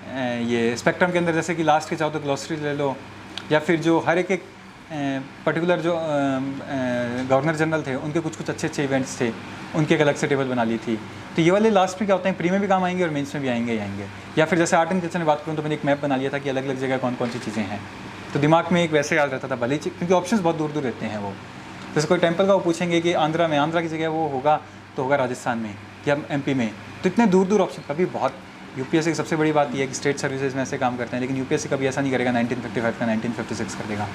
ये स्पेक्ट्रम के अंदर जैसे कि लास्ट के चाहो तो ग्लॉसरी ले लो, या फिर जो हर एक पर्टिकुलर जो गवर्नर जनरल थे उनके कुछ अच्छे इवेंट्स थे, उनके एक अलग से टेबल बना ली थी। तो ये वाले लास्ट में क्या होते हैं, प्री में भी काम आएंगे और मेंस में भी आएंगे। या फिर जैसे आर्ट एंड कल्चर में बात करूँ तो मैंने एक मैप बना लिया था कि अलग अलग जगह कौन कौन सी चीज़ें हैं, तो दिमाग में एक वैसे याद रहता था भले ही, क्योंकि ऑप्शंस बहुत दूर दूर रहते हैं। वो जैसे कोई टेम्पल का वो पूछेंगे कि आंध्रा की जगह वो होगा तो होगा राजस्थान में या एमपी में, तो इतने दूर दूर ऑप्शन। कभी बहुत यूपीएससी की सबसे बड़ी बात यह है कि स्टेट सर्विसेज में ऐसे काम करते हैं, लेकिन यूपीएससी कभी ऐसा नहीं करेगा 1955 का 1956 कर देगा।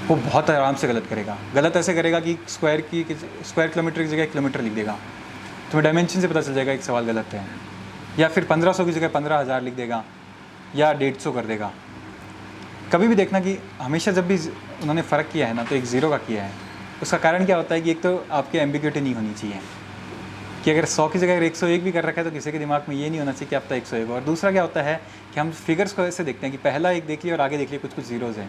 वो बहुत आराम से गलत करेगा। गलत ऐसे करेगा कि स्क्वायर किलोमीटर की जगह किलोमीटर लिख देगा, तुम्हें डायमेंशन से पता चल जाएगा एक सवाल गलत है। या फिर 1500 की जगह 15,000 लिख देगा, या 150 कर देगा। कभी भी देखना कि हमेशा जब भी उन्होंने फ़र्क किया है ना तो एक ज़ीरो का किया है। उसका कारण क्या होता है कि एक तो आपकी एम्बिग्यूटी नहीं होनी चाहिए कि अगर 100 की जगह 101 भी कर रखा है तो किसी के दिमाग में ये नहीं होना चाहिए कि अब तक 101। और दूसरा क्या होता है कि हम फिगर्स को ऐसे देखते हैं कि पहला एक देख लिया और आगे देख लिया कुछ ज़ीरोज़ हैं।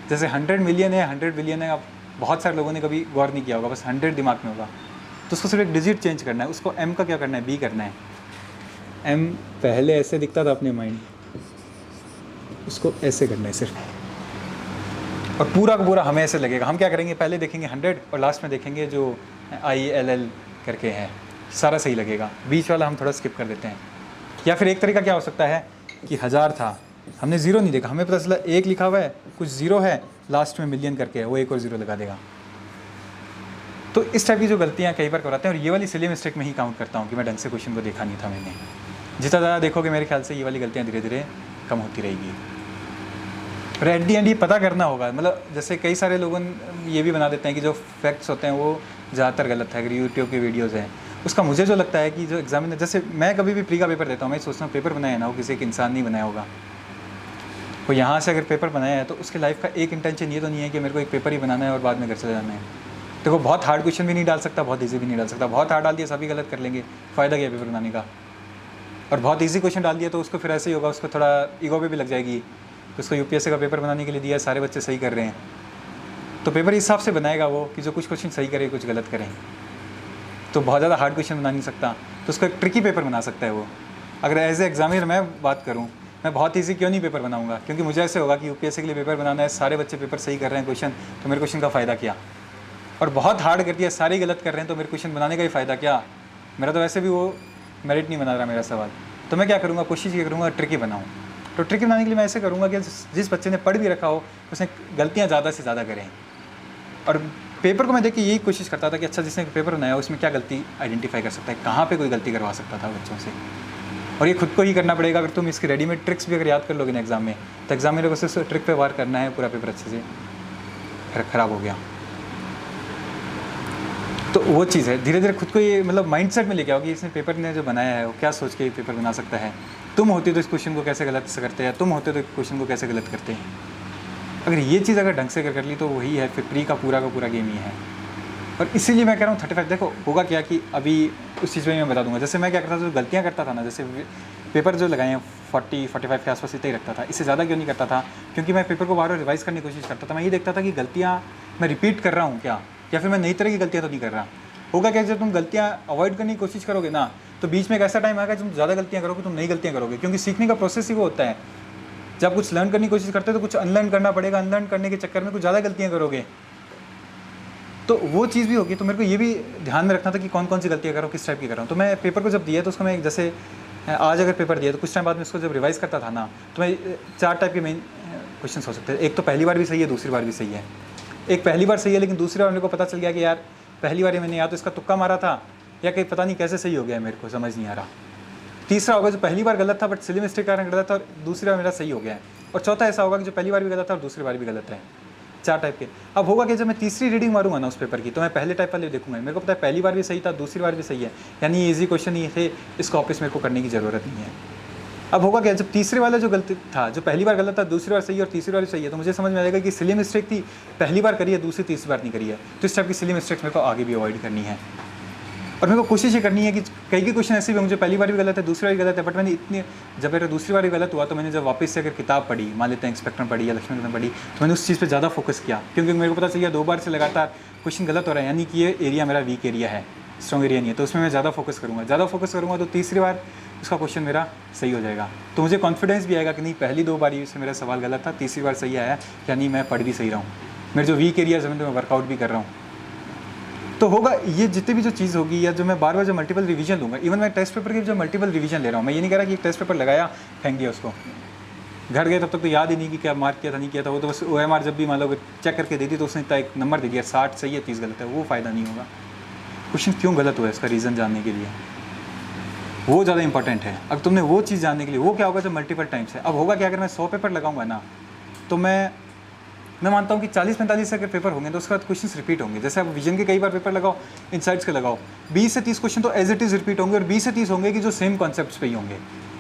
जैसे 100 मिलियन है, 100 बिलियन है, अब बहुत सारे लोगों ने कभी गौर नहीं किया होगा, बस 100 दिमाग में होगा, तो उसको सिर्फ एक डिजिट चेंज करना है। उसको एम का क्या करना है, बी करना है। एम पहले ऐसे दिखता था अपने माइंड, उसको ऐसे करना है सिर्फ, और पूरा का पूरा हमें ऐसे लगेगा। हम क्या करेंगे, पहले देखेंगे 100 और लास्ट में देखेंगे जो ILL करके है, सारा सही लगेगा। बीच वाला हम थोड़ा स्किप कर देते हैं। या फिर एक तरीका क्या हो सकता है कि 1000 था, हमने ज़ीरो नहीं देखा, हमें पता चला 1 लिखा हुआ है, कुछ ज़ीरो है, लास्ट में मिलियन करके है, वो 1 और 0 लगा देगा। तो इस टाइप की जो गलतियाँ कई बार कराते हैं, और ये वाली सिली मिस्टेक में ही काउंट करता हूँ कि मैं ढंग से क्वेश्चन को देखा नहीं था मैंने। जितना ज़्यादा देखोगे मेरे ख्याल से ये वाली गलतियाँ धीरे धीरे कम होती रहेगी। और एट दी एंड ये पता करना होगा, मतलब जैसे कई सारे लोग ये भी बना देते हैं कि जो फैक्ट्स होते हैं वो ज़्यादातर गलत है। अगर यूट्यूब की वीडियोज़ हैं, उसका मुझे जो लगता है कि जो एग्जामिनर, जैसे मैं कभी भी प्री का पेपर देता हूँ, मैं सोचता हूँ पेपर बनाया ना वो किसी एक इंसान नहीं बनाया होगा। वो यहाँ से अगर पेपर बनाया है तो उसके लाइफ का एक इंटेंशन ये तो नहीं है कि मेरे को एक पेपर ही बनाना है और बाद में घर चले जाना है। देखो बहुत हार्ड क्वेश्चन भी नहीं डाल सकता, बहुत ईजी भी नहीं डाल सकता। बहुत हार्ड डाल दिया सभी गलत कर लेंगे, फ़ायदा क्या पेपर बनाने का। और बहुत ईजी क्वेश्चन डाल दिया तो उसको फिर ऐसे ही होगा, उसको थोड़ा ईगो पे भी लग जाएगी। तो उसको यूपीएससी का पेपर बनाने के लिए दिया, सारे बच्चे सही कर रहे हैं, तो पेपर इस हिसाब से बनाएगा वो कि जो कुछ क्वेश्चन सही करें कुछ गलत करें। तो बहुत ज़्यादा हार्ड क्वेश्चन बना नहीं सकता, तो उसको एक ट्रिकी पेपर बना सकता है वो। अगर एज ए एग्जामिनर मैं बात करूँ, मैं बहुत ईजी क्यों नहीं पेपर बनाऊंगा, क्योंकि मुझे ऐसे होगा कि यूपीएससी के लिए पेपर बनाना है, सारे बच्चे पेपर सही कर रहे हैं क्वेश्चन, तो मेरे क्वेश्चन का फ़ायदा क्या। और बहुत हार्ड कर दिया, सारे गलत कर रहे हैं, तो मेरे क्वेश्चन बनाने का ही फ़ायदा क्या। मेरा तो वैसे भी वो मेरिट नहीं बना रहा मेरा सवाल। तो मैं क्या करूँगा, कोशिश ये करूँगा ट्रिकी बनाऊँ। तो ट्रिकी बनाने के लिए मैं ऐसे करूँगा कि जिस बच्चे ने पढ़ भी रखा हो उसने गलतियाँ ज़्यादा से ज़्यादा करें। और पेपर को मैं देख के यही कोशिश करता था कि अच्छा जिसने पेपर बनाया उसमें क्या गलती आइडेंटिफाई कर सकता है, कहाँ पे कोई गलती करवा सकता था बच्चों से। और ये खुद को ही करना पड़ेगा। अगर तुम इसकी रेडीमेड ट्रिक्स भी अगर याद कर लोगे ना एग्जाम में, तो एग्जाम में बस उस ट्रिक पे वार करना है, पूरा पेपर अच्छे से फिर ख़राब हो गया। तो वो चीज़ है, धीरे धीरे खुद को ये मतलब माइंडसेट में लेके आओ कि इसने पेपर ने जो बनाया है वो क्या सोच के पेपर बना सकता है। तुम होते तो इस क्वेश्चन को कैसे गलत करते हैं, तुम होते तो इस क्वेश्चन को कैसे गलत करते हैं। अगर ये चीज़ अगर ढंग से कर ली तो वही है फिर प्री का पूरा गेम ही है। और इसीलिए मैं कह रहा हूँ 35 देखो होगा क्या कि अभी उस चीज़ में मैं बता दूंगा। जैसे मैं क्या करता था, जो गलतियाँ करता था ना, जैसे पेपर जो लगाए हैं 40-45 के आसपास इतना ही रखता था, इससे ज़्यादा क्यों नहीं करता था, क्योंकि मैं पेपर को बार बार रिवाइज़ करने की कोशिश करता था। मैं ये देखता था कि गलतियाँ मैं रिपीट कर रहा हूँ क्या, या फिर मैं नई तरह की गलतियाँ तो नहीं कर रहा। होगा क्या, जब तुम गलतियाँ अवॉइड करने की कोशिश करोगे ना, तो बीच में एक ऐसा टाइम आएगा तुम ज़्यादा गलतियाँ करोगे, तुम नई गलतियाँ करोगे, क्योंकि सीखने का प्रोसेस ही वो होता है। जब कुछ लर्न करने की कोशिश करते हो तो कुछ अनलर्न करना पड़ेगा, अनलर्न करने के चक्कर में कुछ ज़्यादा गलतियाँ करोगे, तो वो चीज़ भी होगी। तो मेरे को ये भी ध्यान में रखना था कि कौन कौन सी गलतियाँ कर रहा हूँ, किस टाइप की कर रहा हूँ। तो मैं पेपर को जब दिया तो उसको मैं जैसे आज अगर पेपर दिया तो कुछ टाइम बाद में उसको जब रिवाइज़ करता था ना, तो मैं 4 टाइप के मेन क्वेश्चन हो सकते हैं। एक तो पहली बार भी सही है, दूसरी बार भी सही है। एक पहली बार सही है लेकिन दूसरी बार मेरे को पता चल गया कि यार पहली बार मैंने या तो इसका तुक्का मारा था या कहीं पता नहीं कैसे सही हो गया, मेरे को समझ नहीं आ रहा। तीसरा होगा जो पहली बार गलत था बट सिली मिस्टेक कारण गलत था और दूसरी बार मेरा सही हो गया है। और चौथा ऐसा होगा कि जो पहली बार भी गलत था और दूसरी बार भी गलत है। 4 टाइप के। अब होगा कि जब मैं तीसरी रीडिंग मारूंगा ना उस पेपर की, तो मैं पहले टाइप वाले देखूंगा, मेरे को पता है पहली बार भी सही था, दूसरी बार भी सही है, यानी ईजी क्वेश्चन ये थे, इसको वापस मेरे को करने की ज़रूरत नहीं है। अब होगा क्या, जब तीसरे वाला जो गलती था, जो पहली बार गलत था, दूसरी बार सही है और तीसरी बार सही है, तो मुझे समझ में आएगा कि सिली मिस्टेक थी, पहली बार करी है, दूसरी तीसरी बार नहीं करी है, तो इस टाइप की सिली मिस्टेक्स मेरे को आगे भी अवॉइड करनी है। और मेरे को कोशिश ये करनी है कि कई क्वेश्चन ऐसे भी मुझे पहली बार भी गलत है, दूसरी बार भी गलत है, बट मैंने इतनी जब मेरा दूसरी बार भी गलत हुआ तो मैंने जब वापस से अगर किताब पढ़ी, मान लेते हैं इंस्पेक्टर पढ़ी या लक्ष्मण पढ़ी, तो मैंने उस चीज़ पे ज़्यादा फोकस किया, क्योंकि मेरे को पता चल गया 2 बार से लगातार क्वेश्चन गलत हो रहा है, यानी कि ये एरिया मेरा वीक एरिया है, स्ट्रॉन्ग एरिया नहीं है, तो उसमें मैं ज़्यादा फोकस करूँगा तो तीसरी बार उसका क्वेश्चन मेरा सही हो जाएगा। तो मुझे कॉन्फिडेंस भी आएगा कि नहीं, पहली 2 बार से मेरा सवाल गलत था, तीसरी बार सही आया, यानी मैं पढ़ भी सही रहा हूँ, मेरे जो वीक एरियाज हैं तो मैं वर्कआउट भी कर रहा हूँ। तो होगा ये जितनी भी जो चीज़ होगी, या जो मैं बार बार जो मल्टीपल रिवीजन लूँगा, इवन मैं टेस्ट पेपर की जो मल्टीपल रिवीजन ले रहा हूँ, मैं ये नहीं कह रहा कि एक टेस्ट पेपर लगाया फेंक दिया उसको, घर गए तब तक तो याद ही नहीं कि क्या मार्क किया था नहीं किया था, वो तो बस OMR जब भी मान लो चेक करके दे दी तो उसने इतना एक नंबर दे दिया 60 सही है 30 गलत है, वो फ़ायदा नहीं होगा। क्वेश्चन क्यों गलत हुआ है इसका रीज़न जानने के लिए वो ज़्यादा इंपॉर्टेंट है। अब तुमने वो चीज़ जानने के लिए वो क्या होगा, जो मल्टीपल टाइम्स है। अब होगा क्या, अगर मैं 100 पेपर लगाऊंगा ना, तो मैं मानता हूँ कि 40-45 अगर पेपर होंगे तो उसके बाद क्वेश्चंस रिपीट होंगे। जैसे आप विजन के कई बार पेपर लगाओ, इनसाइट्स के लगाओ, 20 से 30 क्वेश्चन तो एज इट इज़ रिपीट होंगे, और 20 से 30 होंगे कि जो सेम कॉन्सेप्ट्स पे ही होंगे,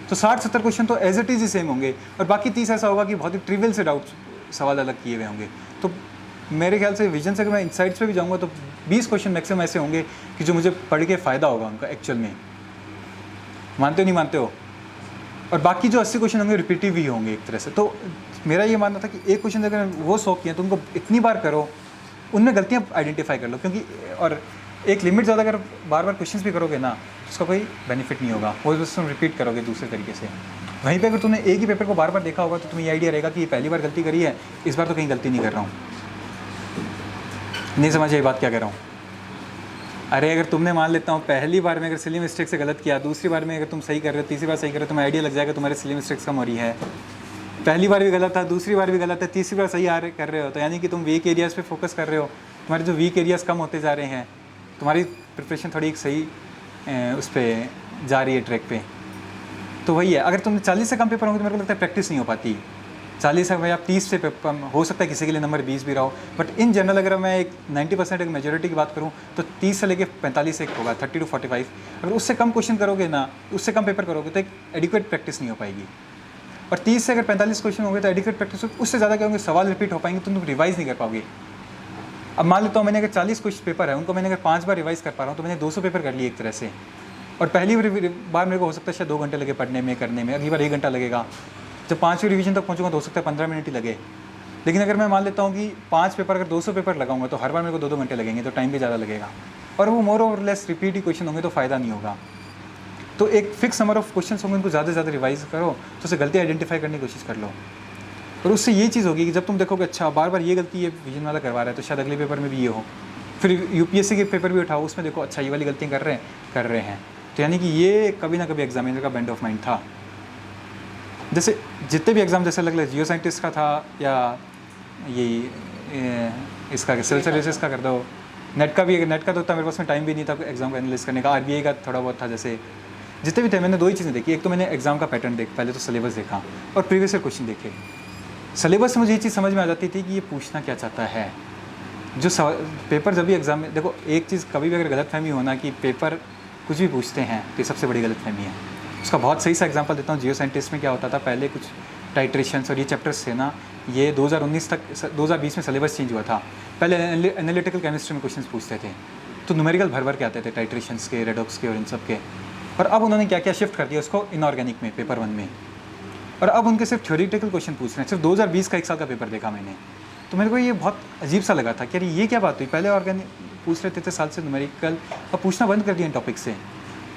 तो 60-70 क्वेश्चन तो एज इट इज़ ही सेम होंगे, और बाकी 30 ऐसा होगा कि बहुत ही ट्रिवियल से डाउट सवाल अलग किए हुए होंगे। तो मेरे ख्याल से विजन से अगर मैं इनसाइट्स पे भी जाऊँगा तो 20 क्वेश्चन मैक्सिमम ऐसे होंगे कि जो मुझे पढ़ के फ़ायदा होगा उनका एक्चुअल में। मानते हो नहीं मानते हो? और बाकी जो 80 क्वेश्चन होंगे रिपीटिव ही होंगे एक तरह से। तो मेरा ये मानना था कि एक क्वेश्चन अगर वो 100 किए तो उनको इतनी बार करो, उनमें गलतियाँ आइडेंटिफाई कर लो, क्योंकि और एक लिमिट ज़्यादा अगर बार बार क्वेश्चंस भी करोगे ना, उसका कोई बेनिफिट नहीं होगा, वो बस तुम रिपीट करोगे दूसरे तरीके से। वहीं पे अगर तुमने एक ही पेपर को बार बार देखा होगा तो तुम्हें ये आइडिया रहेगा कि ये पहली बार गलती करी है, इस बार तो कहीं गलती नहीं कर रहा हूँ। नहीं समझ ये बात क्या कह रहा हूँ? अरे अगर तुमने मान लेता हूँ पहली बार में अगर सिली मिस्टेक से गलत किया, दूसरी बार में अगर तुम सही कर रहे हो, तीसरी बार सही कर रहे हो, तुम्हें आइडिया लग जाएगा तुम्हारे सिली मिस्टेक्स कम हो रही है। पहली बार भी गलत था, दूसरी बार भी गलत है, तीसरी बार सही कर रहे हो, तो यानी कि तुम वीक एरियाज़ पे फोकस कर रहे हो, तुम्हारे जो वीक एरियाज़ कम होते जा रहे हैं, तुम्हारी प्रिपरेशन थोड़ी एक सही उस पर जा रही है ट्रैक पे। तो वही है, अगर तुम 40 से कम पेपर होंगे तो मेरे को लगता है प्रैक्टिस नहीं हो पाती। 40 से आप 30 से पेपर हो सकता है किसी के लिए नंबर 20 भी रहा हो, बट इन जनरल अगर मैं एक 90% एक मेजोरिटी की बात करूं तो 30 से लेके 45 एक होगा, 30 to 45। अगर उससे कम क्वेश्चन करोगे ना, उससे कम पेपर करोगे तो एक एडिक्वेट प्रैक्टिस नहीं हो पाएगी। और 30 से अगर 45 क्वेश्चन होंगे तो एडिक्वेट प्रैक्टिस, उससे ज़्यादा क्या होंगे, सवाल रिपीट हो पाएंगे तो तुम रिवाइज़ नहीं कर पाओगे। अब मान लेता हूँ मैंने अगर 40 क्वेश्चन पेपर है, उनको मैंने अगर 5 बार रिवाइज़ कर पा रहा हूँ तो मैंने 200 पेपर कर लिए एक तरह से। और पहली बार मेरे को हो सकता है शायद 2 घंटे लगे पढ़ने में करने में, अगली बार 1 घंटा लगेगा, जब 5वीं रिवीजन तक पहुँचूंगा तो हो सकता है 15 मिनट ही लगे। लेकिन अगर मैं मान लेता हूँ कि 5 पेपर अगर 200 पेपर लगाऊंगा तो हर बार मेरे को 2-2 घंटे लगेंगे, तो टाइम भी ज़्यादा लगेगा, और वो मोर और लेस रिपीट ही क्वेश्चन होंगे तो फ़ायदा नहीं होगा। तो एक फिक्स नंबर ऑफ क्वेश्चन होंगे, उनको ज़्यादा से ज़्यादा रिवाइज करो, तो उसे गलती आइडेंटिफाई करने की कोशिश कर लो। और उससे ये चीज़ होगी कि जब तुम देखोगे अच्छा बार बार ये गलती ये विजन वाला करवा रहा है तो शायद अगले पेपर में भी ये हो, फिर UPSC के पेपर भी उठाओ, उसमें देखो अच्छा ये वाली गलतियाँ कर रहे हैं, तो यानी कि ये कभी ना कभी एग्जामिनर का बेंड ऑफ माइंड था। जैसे जितने भी एग्ज़ाम जैसे लग जियो साइंटिस्ट का था, या ये इसका सिविल सर्विसेज का कर दो, नेट का तो उतना मेरे पास में टाइम भी नहीं था एग्ज़ाम को एनालिसिस करने का, RBI का थोड़ा बहुत था जैसे, जितने भी थे मैंने दो ही चीज़ें देखी, एक तो मैंने एग्ज़ाम का पैटर्न पहले तो सिलेबस देखा और प्रीवियस ईयर क्वेश्चन देखे। सिलेबस से मुझे ये चीज़ समझ में आ जाती थी कि ये पूछना क्या चाहता है। जो पेपर जब भी एग्ज़ाम में, देखो एक चीज़ कभी भी अगर गलतफहमी होना कि पेपर कुछ भी पूछते हैं तो ये सबसे बड़ी गलतफहमी है। उसका बहुत सही सा एग्जांपल देता हूँ। जियो साइंटिस्ट में क्या होता था, पहले कुछ टाइट्रेशंस और ये चैप्टर्स थे ना, ये 2019 तक 2020 में सिलेबस चेंज हुआ था। पहले एनालिटिकल केमिस्ट्री में क्वेश्चंस पूछते थे तो न्यूमेरिकल भर भर के आते थे, टाइट्रेशंस के, रेडॉक्स के और इन सब के। और अब उन्होंने क्या क्या शिफ्ट कर दिया उसको इनऑर्गेनिक में, पेपर 1 में। और अब उनके सिर्फ थ्योरेटिकल क्वेश्चन पूछ रहे हैं। सिर्फ 2020 का 1 साल का पेपर देखा मैंने, तो मेरे को ये बहुत अजीब सा लगा था कि अरे ये क्या बात हुई। पहले ऑर्गेनिक पूछ रहे थे साल से न्यूमेरिकल, अब पूछना बंद कर दिया इन टॉपिक से।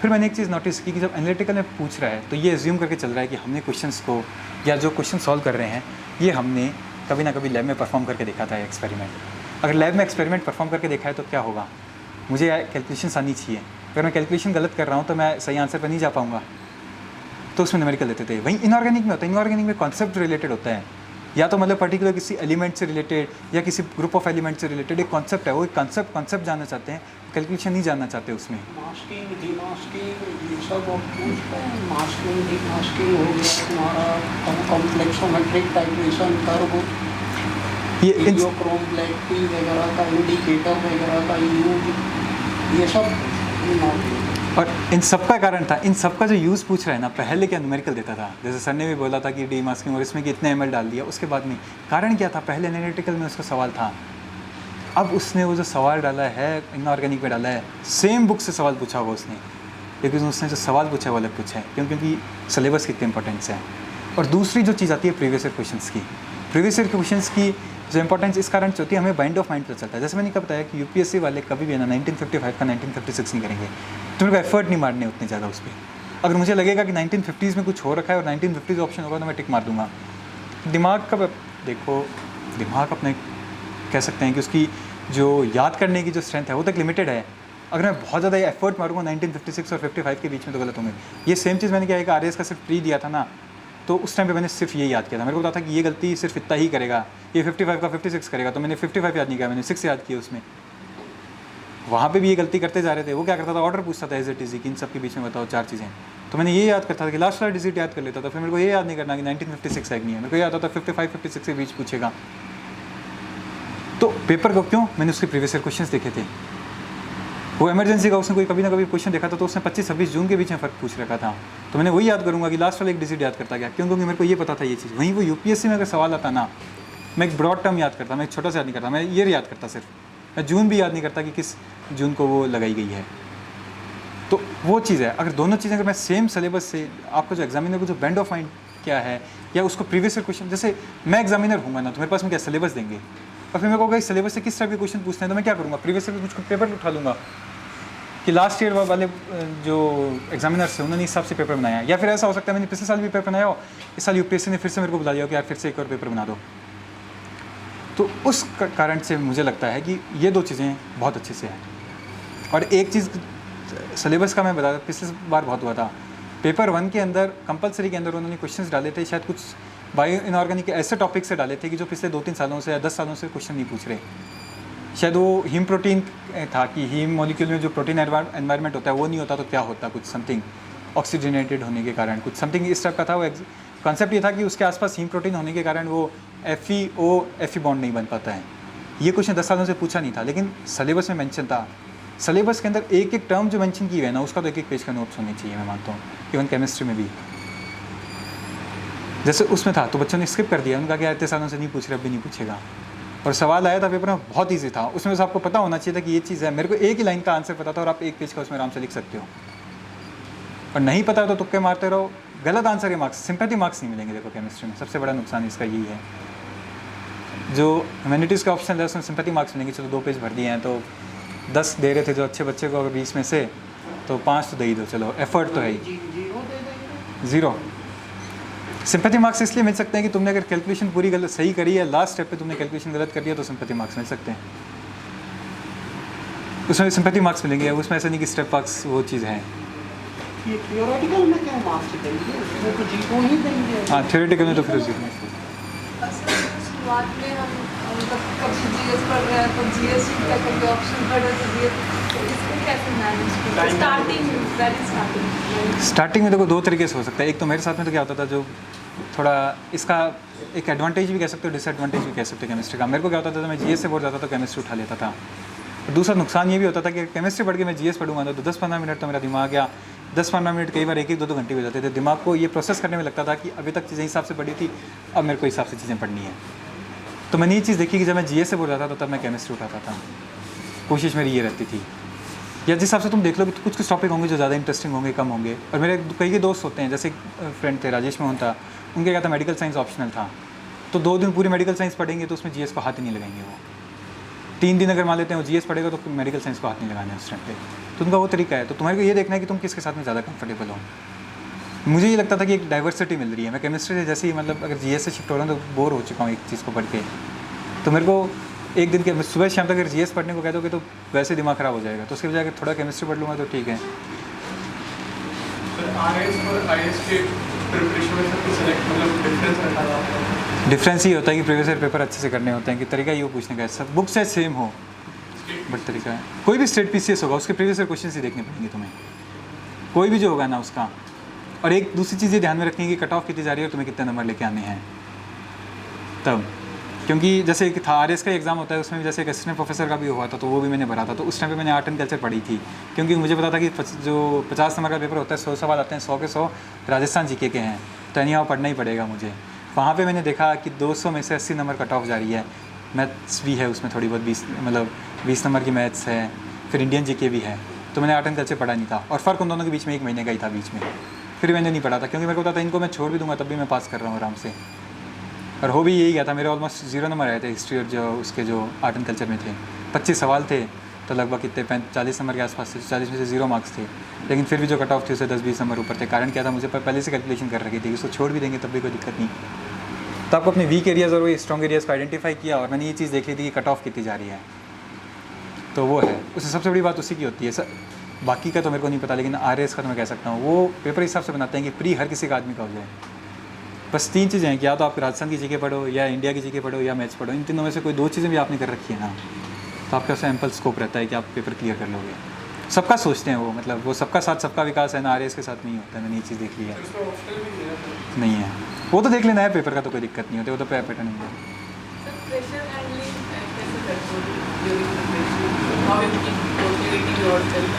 फिर मैंने एक चीज़ नोटिस की कि जब एनालिटिकल में पूछ रहा है तो ये एज्यूम करके चल रहा है कि हमने क्वेश्चंस को या जो क्वेश्चन सॉल्व कर रहे हैं ये हमने कभी ना कभी लैब में परफॉर्म करके देखा था एक्सपेरिमेंट। अगर लैब में एक्सपेरिमेंट परफॉर्म करके देखा है तो क्या होगा, मुझे कैलकुलेशन आनी चाहिए। अगर मैं कैलकुलेशन गलत कर रहा हूँ तो मैं सही आंसर पर नहीं जा पाऊँगा, तो उसमें न्यूमेरिकल देते थे। वहीं इनऑर्गेनिक में होता है, इनऑर्गेनिक में कॉन्सेप्ट रिलेटेड होता है, या तो मतलब पर्टिकुलर किसी एलिमेंट से रिलेटेड या किसी ग्रुप ऑफ एलिमेंट से रिलेटेड एक कॉन्सेप्ट है, वो एक कॉन्सेप्ट जानना चाहते हैं, कैलकुलेशन नहीं जानना चाहते उसमें। मास्किंग, डीमास्किंग, ये सब आप पूछते हैं। मास्किंग, डीमास्किंग हो गया तुम्हारा, कॉम्प्लेक्सोमेट्रिक टाइट्रेशन, कर्व, ये क्रोम ब्लैक टी वगैरह का इंडिकेटर वगैरह का यूज, ये सब और इन सब का कारण था, इन सब का जो यूज़ पूछ रहा है ना, पहले क्या न्यूमेरिकल देता था, जैसे सर ने भी बोला था कि डीमास्किंग और इसमें कि इतने ml डाल दिया, उसके बाद में कारण क्या था, पहले एनालिटिकल में उसका सवाल था। अब उसने वो जो सवाल डाला है इनऑर्गेनिक में डाला है, सेम बुक से सवाल पूछा होगा उसने, लेकिन उसने जो सवाल पूछा है वो अलग पूछा है। क्योंकि सिलेबस की इतनी इंपॉर्टेंस है। और दूसरी जो चीज़ आती है प्रीवियस ईयर क्वेश्चंस की, प्रीवियस ईयर क्वेश्चंस की जो इंपॉर्टेंस इस कारण से होती है, हमें माइंड ऑफ माइंड पता चलता है। जैसे मैंने कहा बताया कि यूपीएससी वाले कभी भी ना 1955 का 1956 नहीं करेंगे, तो मेरे को एफर्ट नहीं मारने उतने ज़्यादा उस पर। अगर मुझे लगेगा कि 1950s में कुछ हो रखा है और 1950s ऑप्शन होगा तो मैं टिक मार दूंगा। दिमाग का देखो, दिमाग अपने कह सकते हैं कि उसकी जो याद करने की जो स्ट्रेंथ है वो तक लिमिटेड है। अगर मैं बहुत ज़्यादा एफर्ट मारूंगा 1956 और 55 के बीच में तो गलत होंगे। ये सेम चीज़ मैंने क्या है कि आरएएस का सिर्फ प्री दिया था ना, तो उस टाइम पे मैंने सिर्फ ये याद किया था। मेरे को पता था कि ये गलती सिर्फ इतना ही करेगा, ये 55 का 56 करेगा, तो मैंने 55 याद नहीं किया, मैंने 6 याद किया उसमें। वहाँ पे भी ये गलती करते जा रहे थे। वो क्या करता था, ऑर्डर पूछता था एज इट इज़ कि इन सब के बीच में बताओ 4 चीज़ें, तो मैंने ये याद करता था कि लास्ट वाला डिजिट याद कर लेता था। फिर मेरे को ये याद नहीं करना कि 1956 है कि नहीं है, मेरे को याद आता था 55-56 के बीच पूछेगा। तो पेपर को क्यों, मैंने उसके प्रीवियस ईयर क्वेश्चंस देखे थे। वो इमरजेंसी का उसने कोई कभी ना कभी क्वेश्चन देखा था, तो उसने 25-26 जून के बीच में फ़र्क पूछ रखा था, तो मैंने वही याद करूँगा कि लास्ट वाला एक डिजिट याद करता गया। क्यों, क्योंकि मेरे को ये पता था ये चीज़। वहीं वो यूपीएससी में अगर सवाल आता ना, मैं एक ब्रॉड टर्म याद करता, मैं एक छोटा सा याद नहीं करता, मैं ईयर याद करता सिर्फ, मैं जून भी याद नहीं करता कि किस जून को वो लगाई गई है। तो वो चीज़ है। अगर दोनों चीज़ें अगर मैं सेम सिलेबस से, आपको जो एग्जामिनर को जो बैंड ऑफ माइंड क्या है, या उसको प्रीवियस ईयर क्वेश्चन, जैसे मैं एग्जामिनर हूँगा ना, तो मेरे पास में क्या सिलेबस देंगे, और फिर मेरे को इस सिलेबस से किस टाइप के क्वेश्चन पूछते हैं, तो मैं क्या करूँगा, प्रीवियस ईयर कुछ पेपर उठा लूँगा कि लास्ट ईयर वाले जो एग्जामिनर्स हैं उन्होंने इस हिसाब से पेपर बनाया। या फिर ऐसा हो सकता है मैंने पिछले साल भी पेपर बनाया हो, इस साल यूपीएससी ने फिर से मेरे को बुला लिया हो कि यार फिर से एक और पेपर बना दो। तो उस कारण से मुझे लगता है कि ये दो चीज़ें बहुत अच्छे से हैं। और एक चीज़ सिलेबस का मैं बता, पिछले बार बहुत हुआ था, पेपर 1 के अंदर कंपलसरी के अंदर उन्होंने क्वेश्चंस डाले थे, शायद कुछ बायो इनऑर्गेनिक ऐसे टॉपिक से डाले थे कि जो पिछले 2-3 सालों से या 10 सालों से क्वेश्चन नहीं पूछ रहे। शायद वो हीम प्रोटीन था कि हीम मॉलिक्यूल में जो प्रोटीन एनवायरनमेंट होता है वो नहीं होता तो क्या होता, कुछ समथिंग ऑक्सीजनेटेड होने के कारण, कुछ समथिंग इस टाइप का था। वो कॉन्सेप्ट ये था कि उसके आसपास हीम प्रोटीन होने के कारण वो FeO बॉन्ड नहीं बन पाता है। ये क्वेश्चन 10 सालों से पूछा नहीं था, लेकिन सिलेबस में मेंशन था। सिलेबस के अंदर एक एक टर्म जो मेंशन की हुई है ना, उसका तो एक पेज का नोट्स होने चाहिए, मैं मानता हूँ। इवन केमिस्ट्री में भी जैसे उसमें था, तो बच्चों ने स्किप कर दिया, उनका क्या इतने सालों से नहीं पूछ रहे, अब भी नहीं पूछेगा। और सवाल आया था पेपर में, बहुत ईजी था, उसमें से आपको पता होना चाहिए था कि ये चीज़ है। मेरे को एक ही लाइन का आंसर पता था और आप एक पेज का उसमें आराम से लिख सकते हो। और नहीं पता तो तुक्के मारते रहो, गलत आंसर के मार्क्स, सिंपैथी मार्क्स नहीं मिलेंगे। देखो केमिस्ट्री में सबसे बड़ा नुकसान इसका यही है। जो ह्यूमैनिटीज़ का ऑप्शन है उसमें सिंपैथी मार्क्स मिलेंगे। चलो 2 पेज भर दिए हैं तो 10 दे रहे थे जो अच्छे बच्चे को, अगर 20 में से तो 5 तो दे ही दो, चलो एफर्ट तो है ही। 0 सिंपैथी मार्क्स इसलिए मिल सकते हैं कि तुमने अगर कैलकुलेशन पूरी गलत सही करी है, लास्ट स्टेप पे तुमने कैलकुलेशन गलत कर दिया तो सिंपैथी मार्क्स मिल सकते हैं। उसमें सिंपैथी मार्क्स मिलेंगे, उसमें ऐसा नहीं कि स्टेप मार्क्स वो चीज़ है। ये थियोरेटिकल में क्या मार्क्स देंगे, उसमें तो जीरो ही देंगे। हाँ, थियोरेटिकल में तो फिर शुरुआत में हम मतलब कभी जीएस पढ़ रहे हैं तो जीएस का कभी ऑप्शन पढ़ रहे तो जीएस, तो इसमें कैसे मैनेज किया स्टार्टिंग वेरी स्टार्टिंग? स्टार्टिंग में देखो दो तरीके से हो सकता है। एक तो मेरे साथ में तो क्या होता था, जो थोड़ा इसका एक एडवांटेज भी कह सकते हो, डिसएडवांटेज भी कह सकते हो केमिस्ट्री का। मेरे को क्या होता था, तो मैं जीएस से बोल जाता तो केमिस्ट्री उठा लेता था। और दूसरा नुकसान ये भी होता था कि केमिस्ट्री पढ़ के मैं जीएस पढ़ूंगा तो 10-15 मिनट तो मेरा दिमाग, या 10-15 मिनट कई बार 1-2 घंटे हो जाते थे। दिमाग को ये प्रोसेस करने में लगता था कि अभी तक चीज़ें हिसाब से पढ़ी थी, अब मेरे को हिसाब से चीज़ें पढ़नी है। तो मैंने ये चीज़ देखी कि जब मैं जीएस से बोल रहा था तब मैं केमिस्ट्री उठाता था। कोशिश मेरी ये रहती थी। या जिस हिसाब से तुम देख लो कि कुछ कुछ टॉपिक होंगे जो ज़्यादा इंटरेस्टिंग होंगे, कम होंगे। और मेरे कई के दोस्त होते हैं, जैसे फ्रेंड थे राजेश मोहन था, उनके क्या था, मेडिकल साइंस ऑप्शनल था, तो 2 दिन पूरी मेडिकल साइंस पढ़ेंगे तो उसमें जीएस को हाथ ही नहीं लगाएंगे। वो 3 दिन अगर मान लेते हैं वो जीएस पढ़ेगा तो मेडिकल साइंस को हाथ नहीं लगाना है उस टाइम पे। तो उनका वो तरीका है। तो तुम्हारे को ये देखना है कि तुम किसके साथ में ज़्यादा कंफर्टेबल हो। मुझे ये लगता था कि एक डाइवर्सिटी मिल रही है। मैं केमिस्ट्री से जैसे ही मतलब अगर जीएस से शिफ्ट हो रहा हूँ तो बोर हो चुका हूँ एक चीज़ को पढ़ के। तो मेरे को एक दिन के सुबह शाम तक अगर जीएस पढ़ने को कह दोगे तो वैसे दिमाग ख़राब हो जाएगा। तो उसके बजाय थोड़ा केमिस्ट्री पढ़ लूँगा तो ठीक है। डिफरेंस ही होता है कि प्रीवियस ईयर पेपर अच्छे से करने होते हैं, कि तरीका ये पूछने का है। सब बुक शायद सेम हो बट तरीका है। कोई भी स्टेट पीसीएस होगा उसके प्रीवियस ईयर क्वेश्चन ही देखने पड़ेंगे तुम्हें, कोई भी जो होगा ना उसका। और एक दूसरी चीज़ ये ध्यान में रखनी है कि कट ऑफ कितनी जा रही है और तुम्हें कितने नंबर लेके आने हैं तब। क्योंकि जैसे एक था आरएस का एग्ज़ाम होता है, उसमें भी जैसे एक असिस्टेंट प्रोफेसर का भी हुआ था, तो वो भी मैंने भरा था। तो उस टाइम पे मैंने आर्ट एंड कल्चर पढ़ी थी, क्योंकि मुझे पता था कि जो 50 नंबर का पेपर होता है 100 सवाल आते हैं, 100 के 100 राजस्थान जीके के हैं, तो एनी हाउ पढ़ना ही पड़ेगा मुझे। वहाँ पे मैंने देखा कि 200 में से 80 नंबर कट ऑफ जा रही है। मैथ्स भी है उसमें थोड़ी बहुत, 20 नंबर की मैथ्स है, फिर इंडियन जीके भी है। तो मैंने आर्ट एंड कल्चर पढ़ा नहीं था, और फ़र्क उन दोनों के बीच में 1 महीने का ही था बीच में। फिर मैंने नहीं पढ़ा था क्योंकि मेरे को पता था इनको मैं छोड़ भी दूंगा तब भी मैं पास कर रहा हूँ आराम से। और हो भी यही गया था। मेरे ऑलमोस्ट 0 नंबर आए थे हिस्ट्री और जो उसके जो आर्ट एंड कल्चर में थे। 25 सवाल थे तो लगभग कितने 40 नंबर के आसपास थे। 40 में से 0 मार्क्स थे, लेकिन फिर भी जो कट ऑफ थी उसे 10-20 नंबर ऊपर थे। कारण क्या था, मुझे पहले से कैलकुलेशन कर रखी थी, उसको छोड़ भी देंगे तब भी कोई दिक्कत नहीं। तो आपको अपने वीक एरियाज़ और वही स्ट्रॉन्ग एरियाज़ को आइडेंटिफाई किया, और मैंने ये चीज़ देखी थी कि कट ऑफ कितनी जा रही है। तो वो है, उससे सबसे बड़ी बात उसी की होती है। बाकी का तो मेरे को नहीं पता, लेकिन आरएस का तो मैं कह सकता हूँ वो पेपर हिसाब से बनाते हैं कि प्री हर किसी का आदमी का हो जाए। बस 3 चीज़ें हैं कि या तो आप राजस्थान की जीके पढ़ो, या इंडिया की जीके पढ़ो, या मैथ्स पढ़ो। इन तीनों में से कोई 2 चीज़ें भी आपने कर रखी है ना, तो आपके पास एम्पल स्कोप रहता है कि आप पेपर क्लियर कर लोगे। सबका सोचते हैं वो, मतलब वो सबका साथ सबका विकास है ना, आरएस के साथ नहीं होता है। मैंने ये चीज़ देख ली है। नहीं है, वो तो देख लेना है, पेपर का तो कोई दिक्कत नहीं होती, वो तो पैटर्न नहीं है। प्रेशर हैंडलिंग कैसे करते हो during preparation? How you keep motivating yourself?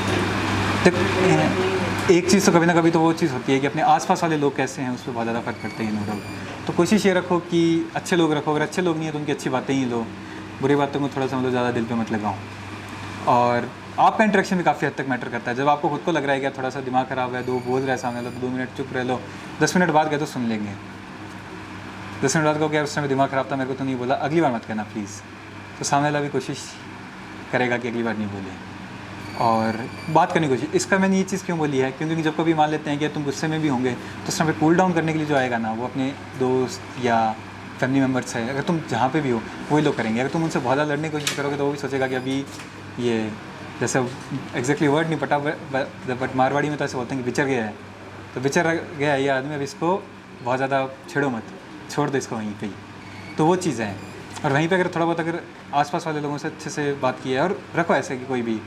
एक चीज़ तो कभी ना कभी तो वो चीज़ होती है कि अपने आसपास वाले लोग कैसे हैं उस पर बहुत ज़्यादा फर्क पड़ता है, नो डाउट। तो कोशिश ये रखो कि अच्छे लोग रखो। अगर अच्छे लोग नहीं है तो उनकी अच्छी बातें ही लो, बुरी बातों को थोड़ा सा मतलब ज़्यादा दिल पे मत लगाओ। और आपका इंटरेक्शन भी काफ़ी हद तक मैटर करता है। जब आपको खुद को लग रहा है कि थोड़ा सा दिमाग ख़राब है, 2 बोल रहा है सामने, तो 2 मिनट चुप रह लो। 10 मिनट बाद गए तो सुन लेंगे। 10 मिनट बाद को क्या उस समय दिमाग ख़राब था, मेरे को तो नहीं बोला, अगली बार मत करना प्लीज़। तो सामने वाला भी कोशिश करेगा कि अगली बार नहीं बोले, और बात करने की कोशिश। इसका मैंने ये चीज़ क्यों बोली है, क्योंकि जब कभी मान लेते हैं कि तुम गुस्से में भी होंगे तो उस समय कूल डाउन करने के लिए जो आएगा ना, वो अपने दोस्त या फैमिली मेम्बर्स है, अगर तुम जहाँ पे भी हो वही लोग करेंगे। अगर तुम उनसे बहुत ज़्यादा लड़ने की कोशिश करोगे तो वो भी सोचेगा कि अभी ये, जैसे एग्जैक्टली वर्ड नहीं पता बट मारवाड़ी में तो ऐसे बोलते हैं कि बिचर गया है, तो बिचर गया है ये आदमी, अब इसको बहुत ज़्यादा छेड़ो मत, छोड़ दो इसको वहीं पे ही। तो वो चीज़ है। और वहीं पे अगर थोड़ा बहुत अगर आसपास वाले लोगों से अच्छे से बात की है, और रखो ऐसे कि कोई भी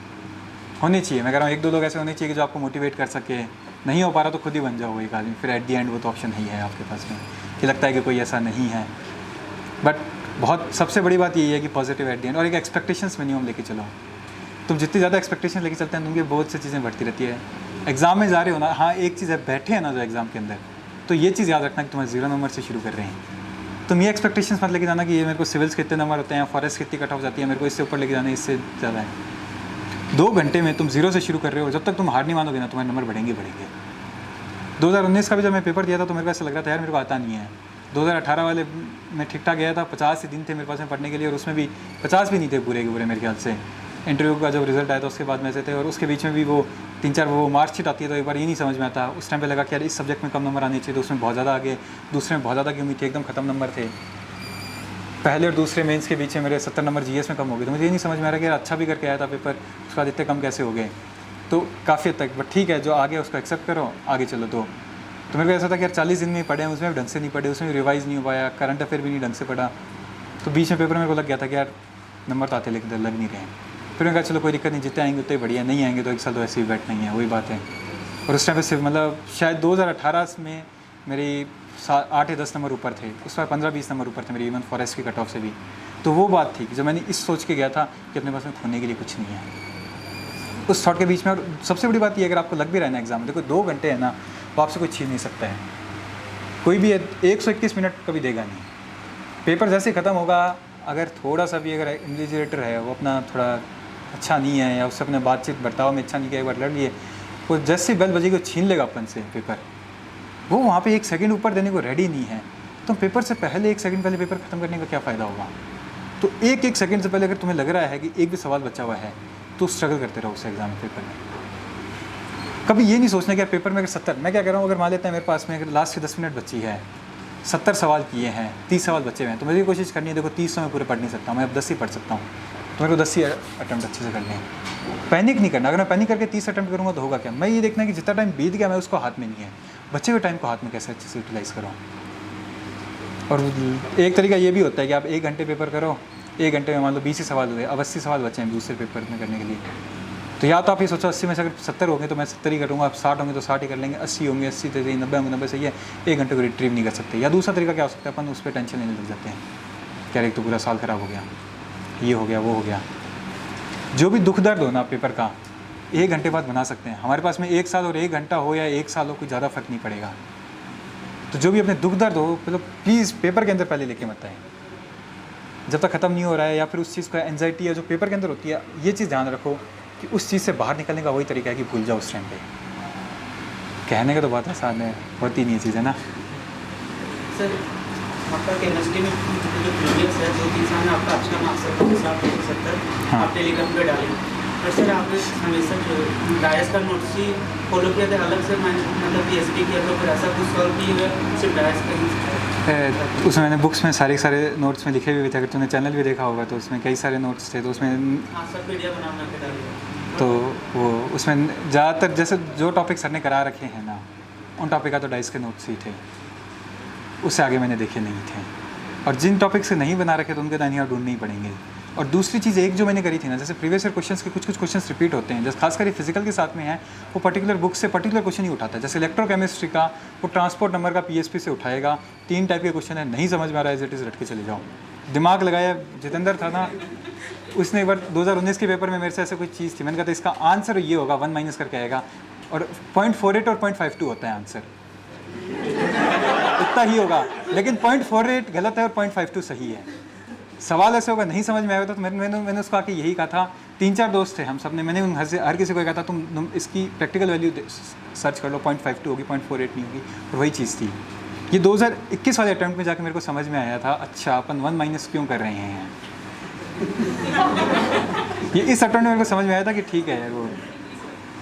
होने चाहिए, मैं कह रहा हूँ 1-2 लोग ऐसे होने चाहिए कि जो आपको मोटिवेट कर सके। नहीं हो पा रहा तो खुद ही बन जाओ एक आदमी, फिर एट दी एंड वो तो ऑप्शन ही है आपके पास में कि लगता है कि कोई ऐसा नहीं है। बट बहुत सबसे बड़ी बात यही है कि पॉजिटिव एट दी एंड, और एक एक्सपेक्टेशंस मिनिमम लेके चलो। तुम जितनी ज़्यादा एक्सपेक्टेशन लेके चलते हैं तुमकी बहुत सी चीज़ें बढ़ती रहती है। एग्ज़ाम में जा रहे हो ना, हाँ एक चीज़ है, बैठे हैं ना जो एग्ज़ाम के अंदर, तो ये चीज़ याद रखना कि तुम्हारे 0 नंबर से शुरू कर रहे हैं। तुम ये एक्सपेक्टेशंस मत लेके जाना कि ये मेरे को सिविल्स कितने नंबर होते हैं, फॉरेस्ट कितनी कट ऑफ जाती है, मेरे को इससे ऊपर लेके जाना है, इससे ज़्यादा है। 2 घंटे में तुम 0 से शुरू कर रहे हो, जब तक तुम हार नहीं मानोगे ना तुम्हारे नंबर बढ़ेंगे। 2019 का भी जब मैं पेपर दिया था तो मेरे को ऐसा लग रहा था यार मेरे को आता नहीं है। 2018 वाले में ठीक ठाक गया था, 50 ही दिन थे मेरे पास में पढ़ने के लिए, और उसमें भी 50 भी नहीं थे पूरे के पूरे मेरे ख्याल से। इंटरव्यू का जब रिजल्ट आया था उसके बाद में से थे, और उसके बीच में भी वो 3-4 वो मार्कशीट आती है तो एक बार ये नहीं समझ में आता। उस टाइम पे लगा कि यार इस सब्जेक्ट में कम नंबर आने चाहिए, तो उसमें बहुत ज़्यादा आगे, दूसरे में बहुत ज़्यादा की उम्मीद थी, एकदम ख़त्म नंबर थे। पहले और दूसरे मेंस के बीच में मेरे 70 नंबर जीएस में कम हो गए, तो मुझे ये नहीं समझ में आ रहा कि यार अच्छा भी करके आया था पेपर, उसके बाद इतने कम कैसे हो गए। तो काफ़ी हद तक, बट ठीक है, जो आ गया उसको एक्सेप्ट करो, आगे चलो। तो मेरे को ऐसा था कि यार 40 दिन में पढ़े हैं, उसमें ढंग से नहीं पढ़े, उसमें रिवाइज़ नहीं हो पाया, करंट अफेयर भी नहीं ढंग से पढ़ा। तो बीच में पेपर मेरे को लग गया था कि यार नंबर तो आते लेकिन लग नहीं रहे हैं। फिर मैंने कहा चलो कोई दिक्कत नहीं, जितने आएंगे उतने बढ़िया, नहीं आएंगे तो एक साल तो ऐसे ही बैठना ही है, वही बात है। और उस टाइम पे सिर्फ मतलब शायद 2018 में मेरी 8 या 10 नंबर ऊपर थे, उस बार 15-20 नंबर ऊपर थे मेरी इवन फॉरेस्ट की कट ऑफ से भी। तो वो बात थी कि जब मैंने इस सोच के गया था कि अपने पास में खोने के लिए कुछ नहीं है, उस थॉट के बीच में। और सबसे बड़ी बात ये, अगर आपको लग भी रहा है ना एग्जाम में, देखो 2 घंटे है ना, वो आपसे कोई छीन नहीं सकता है, कोई भी 121 मिनट कभी देगा नहीं। पेपर जैसे ख़त्म होगा, अगर थोड़ा सा भी अगर इन्विजिलेटर है वो अपना थोड़ा अच्छा नहीं है या उससे अपने बातचीत बर्ताव में अच्छा नहीं किया, एक बार लड़ लिए, वो जैसे बेल बजेगी वो छीन लेगा अपन से पेपर। वो वहाँ पे 1 सेकंड ऊपर देने को रेडी नहीं है, तो पेपर से पहले 1 सेकंड पहले पेपर ख़त्म करने का क्या फ़ायदा होगा। तो एक सेकंड से पहले अगर तुम्हें लग रहा है कि एक भी सवाल बचा हुआ है तो स्ट्रगल करते रहो उस एग्ज़ाम पेपर में। कभी ये नहीं सोचना कि यार पेपर में अगर 70, मैं क्या कह रहा हूँ, अगर मान लेते हैं मेरे पास में अगर लास्ट के 10 मिनट बची है, 70 सवाल किए हैं, 30 सवाल बचे हुए हैं, तो मुझे कोशिश करनी है, देखो 30 में पूरे पढ़ नहीं सकता, मैं अब 10 ही पढ़ सकता हूँ, तो मेरे को 10 ही अटैम्प्ट अच्छे से करने हैं। पैनिक नहीं करना, अगर मैं पैनिक करके 30 अटैम्प्ट करूँगा तो होगा क्या, मैं ये देखना कि जितना टाइम बीत गया मैं उसको हाथ में नहीं है, बचे हुए टाइम को हाथ में कैसे अच्छे से यूटिलाइज़ करूँ। और एक तरीका ये भी होता है कि आप 1 घंटे पेपर करो, 1 घंटे में मान लो 20 ही सवाल हुए, अब 80 सवाल बचे हैं दूसरे पेपर में करने के लिए, तो या तो आप ये सोचो 80 में से अगर 70 होंगे तो मैं 70 ही करूँगा, आप 60 होंगे तो 60 ही कर लेंगे, 80 होंगे 80 तो सही, 90 होंगे 90 सही है, 1 घंटे को रिट्रीव नहीं कर सकते। या दूसरा तरीका क्या हो सकता है, अपन उस पर टेंशन लेने लग जाते हैं, क्या एक तो पूरा साल ख़राब हो गया, ये हो गया वो हो गया। जो भी दुख दर्द हो ना पेपर का 1 घंटे बाद बना सकते हैं। हमारे पास में 1 साल और 1 घंटा हो या 1 साल हो, कोई ज़्यादा फ़र्क नहीं पड़ेगा। तो जो भी अपने दुख दर्द हो मतलब प्लीज़ पेपर के अंदर पहले लेके मत आए, जब तक ख़त्म नहीं हो रहा है, या फिर उस चीज़ का एंजाइटी है जो पेपर के अंदर होती है, ये चीज़ ध्यान रखो कि उस चीज़ से बाहर निकलने का वही तरीका है कि भूल जाओ उस टाइम पे। कहने का तो बहुत आसान है, होती नहीं है चीज़, है ना। सर आपका केमिस्ट्री में जो प्रीवियस है 2-3 साल में आपका अच्छा मार्क्स है, 70 हाँ। आप टेलीग्राम पे डालें, और सर आपने हमेशा जो डायस का नोट्स ही फॉलो किया था, अलग से मैंने मतलब PhD किया तो फिर ऐसा कुछ सॉल्व किए हुए सिर्फ डायस का उसमें मैंने बुक्स में सारे नोट्स में लिखे हुए थे, अगर तूने चैनल भी देखा होगा तो उसमें कई सारे नोट्स थे, तो उसमें हाँ सर पीडीएफ बना के डालिए। तो वो उसमें ज़्यादातर जैसे जो टॉपिक सर ने करा रखे हैं ना, उन टॉपिक का तो डाइस के नोट्स ही थे, उससे आगे मैंने देखे नहीं थे। और जिन टॉपिक से नहीं बना रखे तो उनके दानियाँ ढूंढने ही पड़ेंगे। और दूसरी चीज़ एक जो मैंने करी थी ना, जैसे प्रीवियस ईयर क्वेश्चंस के कुछ क्वेश्चंस रिपीट होते हैं, जैसे खासकर ये फिजिकल के साथ में है, वो पर्टिकुलर बुक से पर्टिकुलर क्वेश्चन ही उठाता है। जैसे इलेक्ट्रोकेमिस्ट्री का वो ट्रांसपोर्ट नंबर का PSP से उठाएगा, 3 टाइप के क्वेश्चन है, नहीं समझ में आ रहा है एज इट इज़ रट के चले जाओ। दिमाग लगाया जितेंद्र था ना, उसने एक बार 2019 के पेपर में मेरे से ऐसे कोई चीज़ थी, मैंने कहा था इसका आंसर ये होगा, 1 माइनस करके आएगा, और 0.48 और 0.52 होता है आंसर, इतना ही होगा, लेकिन 0.48 गलत है और 0.52 सही है। सवाल ऐसे होगा, नहीं समझ में आया था तो मैंने उसको आके यही कहा था, 3-4 दोस्त थे हम सब ने, मैंने हर किसी को कहा था तुम इसकी प्रैक्टिकल वैल्यू सर्च कर लो, 0.52 होगी, 0.48 नहीं होगी, और वही चीज़ थी। ये 2021 वाले अटैम्प्ट में जाके मेरे को समझ में आया था, अच्छा अपन 1 माइनस क्यों कर रहे हैं। ये इस अटैम्प्ट में मेरे को समझ में आया था कि ठीक है यार वो।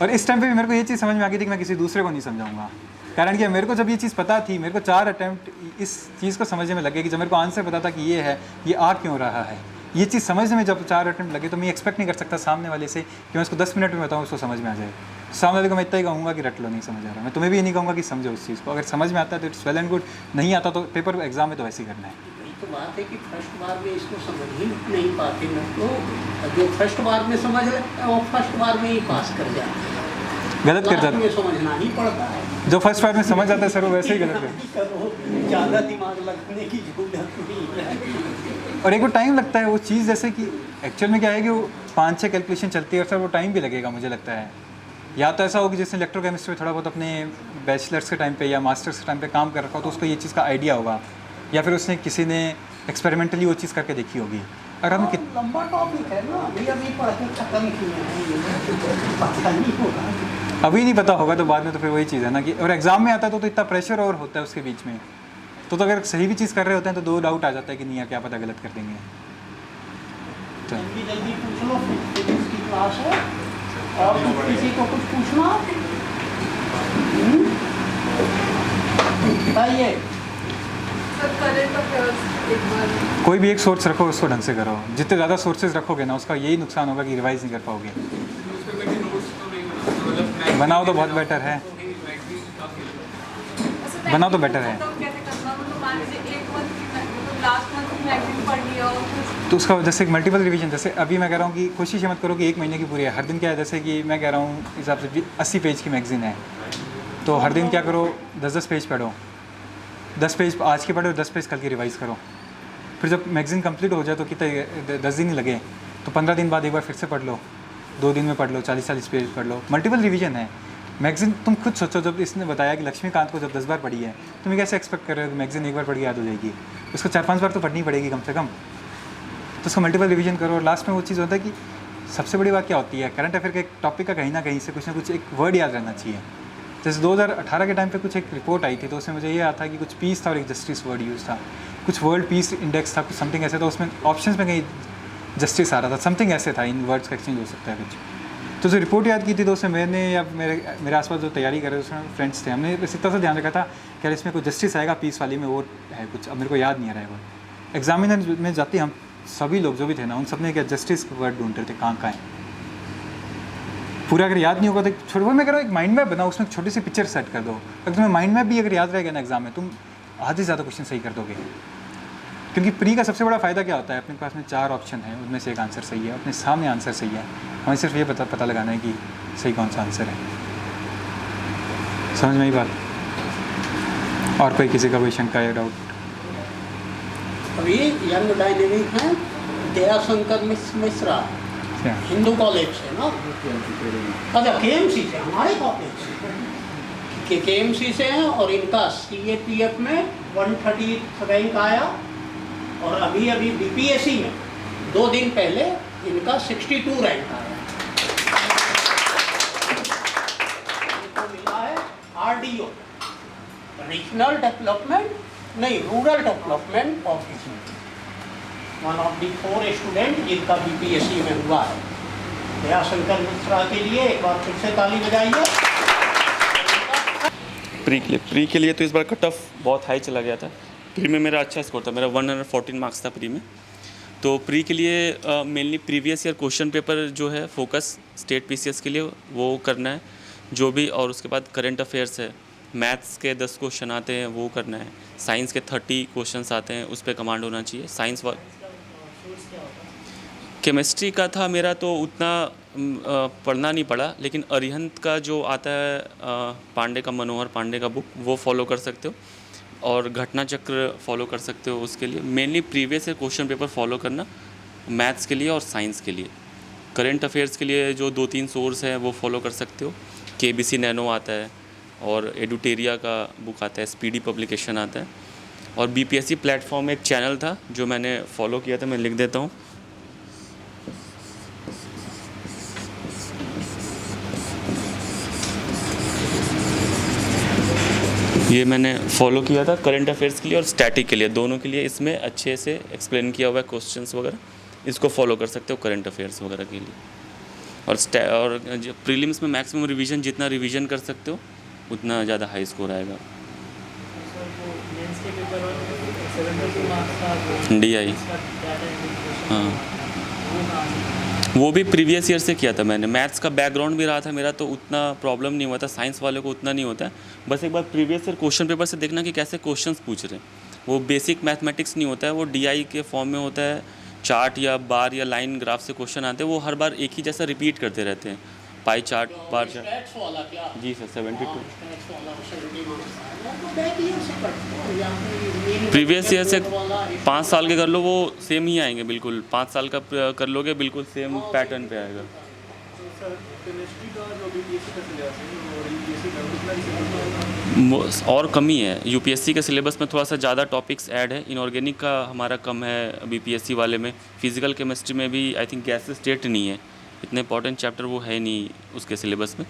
और इस टाइम पे भी मेरे को ये चीज़ समझ में आ गई थी कि मैं किसी दूसरे को नहीं समझाऊंगा, कारण कि मेरे को जब ये चीज़ पता थी, मेरे को 4 अटैम्प्ट इस चीज़ को समझने में लगे कि जब मेरे को आंसर पता था कि ये है, ये आ क्यों रहा है, ये चीज़ समझने में जब 4 अटैम्प्ट लगे, तो मैं एक्सपेक्ट नहीं कर सकता सामने वाले से कि मैं उसको 10 मिनट में बताऊँ उसको समझ में आ जाए। सामने वाले को मैं इतना ही कहूँगा कि रट लो, नहीं समझ आ रहा। मैं तुम्हें भी ये नहीं कहूँगा कि समझो उस चीज़ को, अगर समझ में आता है तो इट्स वेल एंड गुड, नहीं आता तो पेपर एग्जाम में तो वैसे ही करना है। यही तो बात है कि फर्स्ट बार में इसको समझ ही नहीं पाते लोग, तो जो फर्स्ट बार में समझ लेते हैं वो फर्स्ट बार में ही पास कर जाते हैं, गलत कर जाते हैं, समझना ही पड़ता है। जो फर्स्ट बार में समझ जाता है सर वो वैसे ही गलत कर, ज़्यादा दिमाग लगाने की जरूरत नहीं है। और एक वो टाइम लगता है वो चीज़, जैसे कि एक्चुअल में क्या है कि वो 5-6 कैलकुलेशन चलती है और सर वो टाइम भी लगेगा मुझे लगता है। या तो ऐसा हो कि जिसने इलेक्ट्रोकेमिस्ट्री में थोड़ा बहुत अपने बैचलर्स के टाइम पे या मास्टर्स के टाइम पे काम कर रखा हो तो उसको ये चीज़ का आइडिया होगा, या फिर उसने किसी ने एक्सपेरिमेंटली वो चीज़ करके देखी होगी। अगर हम लंबा टॉपिक है ना, अभी पढ़ के खत्म किए हैं, पता नहीं होगा, अभी नहीं पता होगा तो बाद में तो फिर वही चीज़ है ना कि, और एग्जाम में आता है तो इतना प्रेशर और होता है उसके बीच में, तो अगर सही भी चीज़ कर रहे होते हैं तो 2 डाउट आ जाता है कि नहीं यार क्या पता गलत कर देंगे। तो जल्दी पूछ लो, फिजिक्स की क्लास है और किसी को कुछ पूछना बताइए। सर करंट अफेयर्स एक बार कोई भी एक सोर्स रखो, उसको ढंग से करो। जितने ज़्यादा सोर्सेज रखोगे ना उसका यही नुकसान होगा कि रिवाइज नहीं कर पाओगे। बनाओ तो बहुत बेटर है, बनाओ तो बेटर है। कैसे करना, मतलब मान लीजिए एक मंथ की मतलब लास्ट मंथ की मैगजीन पढ़ लिया और कुछ तो उसका जैसे मल्टीपल रिवीजन, जैसे अभी मैं कह रहा हूँ कि कोशिश ये मत करो कि 1 महीने की पूरी है, हर दिन क्या है, जैसे कि मैं कह रहा हूँ हिसाब से 80 पेज की मैगज़ीन है, तो हर दिन क्या करो 10-10 पेज पढ़ो, 10 पेज आज के पढ़ो, 10 पेज कल की रिवाइज़ करो। फिर जब मैगज़ीन कंप्लीट हो जाए तो कितने 10 दिन ही लगे, तो 15 दिन बाद एक बार फिर से पढ़ लो, 2 दिन में पढ़ लो, 40-40 पेज पढ़ लो। मल्टीपल रिवीजन है मैगज़ीन। तुम खुद सोचो, जब इसने बताया कि लक्ष्मीकांत को जब 10 बार पढ़ी है, तुम्हें कैसे एक्सपेक्ट कर रहे हो कि मैगज़ीन एक बार पढ़ के याद हो जाएगी? उसको 4-5 बार तो पढ़नी पड़ेगी कम से कम। तो उसको मल्टीपल रिवीजन करो। और लास्ट में वो चीज़ होता है कि सबसे बड़ी बात क्या होती है, करंट अफेयर के एक टॉपिक का कहीं ना कहीं से कुछ ना कुछ एक वर्ड याद रहना चाहिए। जैसे 2018 के टाइम पे कुछ एक रिपोर्ट आई थी, तो उसमें मुझे ये आता था कि कुछ पीस था और एक जस्टिस वर्ड यूज़ था, कुछ वर्ल्ड पीस इंडेक्स था, कुछ समथिंग ऐसे था, उसमें ऑप्शंस में कहीं जस्टिस आ रहा था, समथिंग ऐसे था, इन वर्ड्स का एक्सचेंज हो सकता है कुछ। तो जो रिपोर्ट याद की थी, तो उसमें मैंने या मेरे आसपास जो तैयारी कर रहे थे उसमें फ्रेंड्स थे, हमने बस इतना सा ध्यान रखा था कि यार इसमें कोई जस्टिस आएगा पीस वाली में, वो है कुछ, अब मेरे को याद नहीं आ रहा है वो। एग्जामिनर में जाते हम सभी लोग जो भी थे ना, उन सब ने क्या जस्टिस वर्ड ढूंढ रहे थे कहाँ है। पूरा अगर याद नहीं होगा तो छोटे वो मैं कह रहा हूँ एक माइंड मैप बनाओ, उसमें एक छोटी सी पिक्चर सेट कर दो। अगर तुम्हें माइंड मैप भी अगर याद रहेगा ना एग्जाम में, तुम आधे से ज़्यादा क्वेश्चन सही कर दोगे। क्योंकि प्री का सबसे बड़ा फ़ायदा क्या होता है, अपने पास में 4 ऑप्शन है, उनमें से एक आंसर सही है, अपने सामने आंसर सही है, हमें सिर्फ ये पता लगाना है कि सही कौन सा आंसर है। समझ में आई बात? और कोई किसी का कोई शंका या डाउट? अभी यंग डायनेमिक हैं दयाशंकर मिश्रा, हिंदू कॉलेज से ना, अच्छा KMC से, हमारे कॉलेज से KMC से हैं, और इनका CAPF में 130 रैंक आया, और अभी BPSC में 2 दिन पहले इनका 62 रैंक आया। इनको मिला है RDO, रीजनल डेवलपमेंट नहीं, रूरल डेवलपमेंट ऑफिस में, वन ऑफ दी 4 स्टूडेंट जिनका BPSC में हुआ है। दयाशंकर मिश्रा के लिए एक बार फिर से ताली बजाइए। प्री के लिए तो इस बार कट ऑफ बहुत हाई चला गया था। प्री में मेरा अच्छा स्कोर था, मेरा 114 मार्क्स था प्री में। तो प्री के लिए mainly previous year question paper जो है फोकस स्टेट PCS के लिए वो करना है जो भी, और उसके बाद करंट अफेयर्स है, मैथ्स के 10 क्वेश्चन आते हैं वो करना है, साइंस के 30 क्वेश्चंस आते हैं उस पर कमांड होना चाहिए। साइंस व केमिस्ट्री का था मेरा तो उतना पढ़ना नहीं पड़ा, लेकिन अरिहंत का जो आता है पांडे का, मनोहर पांडे का बुक, वो फॉलो कर सकते हो, और घटना चक्र फॉलो कर सकते हो। उसके लिए mainly previous year question paper follow करना मैथ्स के लिए और साइंस के लिए। करंट अफेयर्स के लिए जो 2-3 सोर्स हैं वो फॉलो कर सकते हो। KBC नैनो आता है, और एडुटेरिया का बुक आता है, SPD पब्लिकेशन आता है, और BPSC प्लेटफॉर्म में एक चैनल था जो मैंने फॉलो किया था, मैं लिख देता हूँ। ये मैंने फॉलो किया था करंट अफेयर्स के लिए और स्टैटिक के लिए, दोनों के लिए इसमें अच्छे से एक्सप्लेन किया हुआ है क्वेश्चंस वगैरह, इसको फॉलो कर सकते हो करंट अफेयर्स वगैरह के लिए। और प्रीलिम्स में मैक्सिमम रिवीजन, जितना रिवीजन कर सकते हो उतना ज़्यादा हाई स्कोर आएगा। DI हाँ, वो भी प्रीवियस ईयर से किया था मैंने। मैथ्स का बैकग्राउंड भी रहा था मेरा, तो उतना प्रॉब्लम नहीं हुआ था। साइंस वाले को उतना नहीं होता है, बस एक बार प्रीवियस ईयर क्वेश्चन पेपर से देखना कि कैसे क्वेश्चंस पूछ रहे हैं। वो बेसिक मैथमेटिक्स नहीं होता है, वो DI के फॉर्म में होता है, चार्ट या बार या लाइन ग्राफ से क्वेश्चन आते हैं, वो हर बार एक ही जैसा रिपीट करते रहते हैं। Pie chart, bar chart. Stats वाला क्या? जी सर, 72 स्टैट्स वाला 70 मार्क्स तो बैक ईयर से कटते हैं, या फिर प्रीवियस ईयर से 5 साल के कर लो वो सेम ही आएंगे बिल्कुल। 5 साल का कर लोगे बिल्कुल सेम पैटर्न पे आएगा। और कमी है UPSC के सिलेबस में, थोड़ा सा ज़्यादा टॉपिक्स ऐड है। इनऑर्गेनिक का हमारा कम है BPSC वाले में। फिजिकल केमिस्ट्री में भी आई थिंक गैस स्टेट नहीं है, इतने इंपॉर्टेंट चैप्टर वो है नहीं उसके सिलेबस में,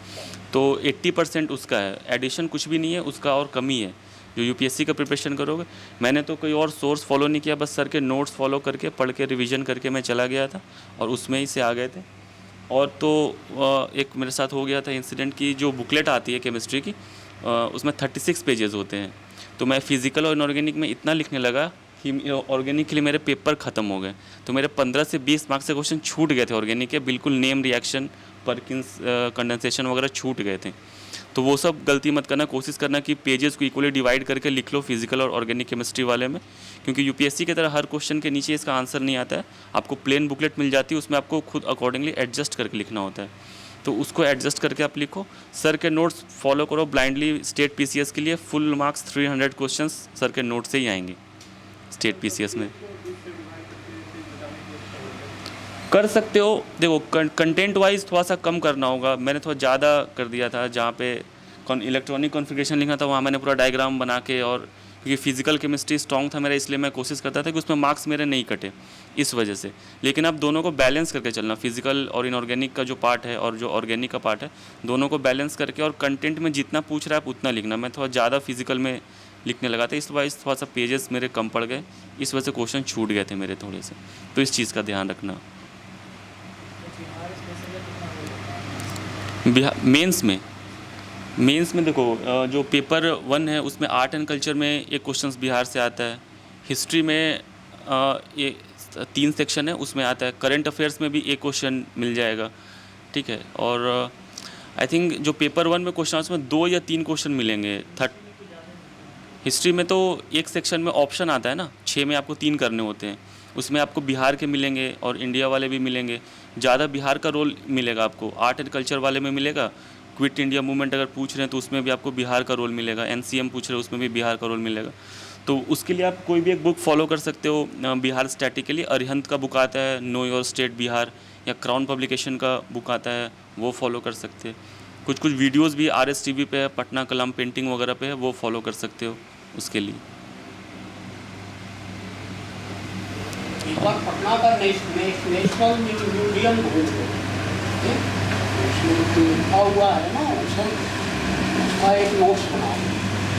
तो 80% उसका है। एडिशन कुछ भी नहीं है उसका, और कमी है जो UPSC का प्रिपरेशन करोगे। मैंने तो कोई और सोर्स फॉलो नहीं किया, बस सर के नोट्स फॉलो करके पढ़ के रिवीजन करके मैं चला गया था, और उसमें ही से आ गए थे। और तो एक मेरे साथ हो गया था इंसिडेंट की, जो बुकलेट आती है केमिस्ट्री की, उसमें 36 पेजेस होते हैं, तो मैं फिजिकल और इनऑर्गेनिक में इतना लिखने लगा कि ऑर्गेनिक के लिए मेरे पेपर ख़त्म हो गए। तो मेरे 15 से 20 मार्क्स से क्वेश्चन छूट गए थे ऑर्गेनिक के, बिल्कुल नेम रिएक्शन, परकिंस कंडेंसेशन वगैरह छूट गए थे। तो वो सब गलती मत करना, कोशिश करना कि पेजेस को इक्वली डिवाइड करके लिख लो फिजिकल और ऑर्गेनिक केमिस्ट्री वाले में, क्योंकि यूपीएससी की तरह हर क्वेश्चन के नीचे इसका आंसर नहीं आता है, आपको प्लेन बुकलेट मिल जाती है, उसमें आपको खुद अकॉर्डिंगली एडजस्ट करके लिखना होता है, तो उसको एडजस्ट करके आप लिखो। सर के नोट्स फॉलो करो ब्लाइंडली। स्टेट पीसीएस के लिए फुल मार्क्स 300 क्वेश्चंस सर के नोट से ही आएंगे स्टेट पीसीएस में। कर सकते हो, देखो कंटेंट वाइज थोड़ा सा कम करना होगा, मैंने थोड़ा ज़्यादा कर दिया था, जहाँ पे इलेक्ट्रॉनिक कॉन्फ़िगरेशन लिखना था वहाँ मैंने पूरा डायग्राम बना के, और क्योंकि फिजिकल केमिस्ट्री स्ट्रॉन्ग था मेरा इसलिए मैं कोशिश करता था कि उसमें मार्क्स मेरे नहीं कटे इस वजह से। लेकिन आप दोनों को बैलेंस करके चलना, फिजिकल और इनऑर्गेनिक का जो पार्ट है और जो ऑर्गेनिक का पार्ट है, दोनों को बैलेंस करके, और कंटेंट में जितना पूछ रहा है आप उतना लिखना। मैं थोड़ा ज़्यादा फिजिकल में लिखने लगा था, इस वाइज थोड़ा सा पेजेस मेरे कम पड़ गए, इस वजह से क्वेश्चन छूट गए थे मेरे थोड़े से, तो इस चीज़ का ध्यान रखना। मेंस में देखो जो पेपर 1 है उसमें आर्ट एंड कल्चर में एक क्वेश्चंस बिहार से आता है, हिस्ट्री में ये 3 सेक्शन है उसमें आता है, करंट अफेयर्स में भी एक क्वेश्चन मिल जाएगा, ठीक है। और आई थिंक जो पेपर 1 में क्वेश्चन उसमें 2 या 3 क्वेश्चन मिलेंगे। हिस्ट्री में तो एक सेक्शन में ऑप्शन आता है ना, 6 में आपको 3 करने होते हैं, उसमें आपको बिहार के मिलेंगे और इंडिया वाले भी मिलेंगे, ज़्यादा बिहार का रोल मिलेगा आपको। आर्ट एंड कल्चर वाले में मिलेगा, क्विट इंडिया मूवमेंट अगर पूछ रहे हैं तो उसमें भी आपको बिहार का रोल मिलेगा, एनसीएम पूछ रहे हैं उसमें भी बिहार का रोल मिलेगा। तो उसके लिए आप कोई भी एक बुक फॉलो कर सकते हो, बिहार स्टैटिक के लिए अरिहंत का बुक आता है, नो योर स्टेट बिहार, या क्राउन पब्लिकेशन का बुक आता है, वो फॉलो कर सकते हैं। कुछ वीडियोज़ भी RSTV पे है, पटना कलम पेंटिंग वगैरह पे है, वो फॉलो कर सकते हो उसके लिए। एक बार पटना का नेशनल म्यूजियम लिखा हुआ है ना, उसका एक नोट्स बनाओ,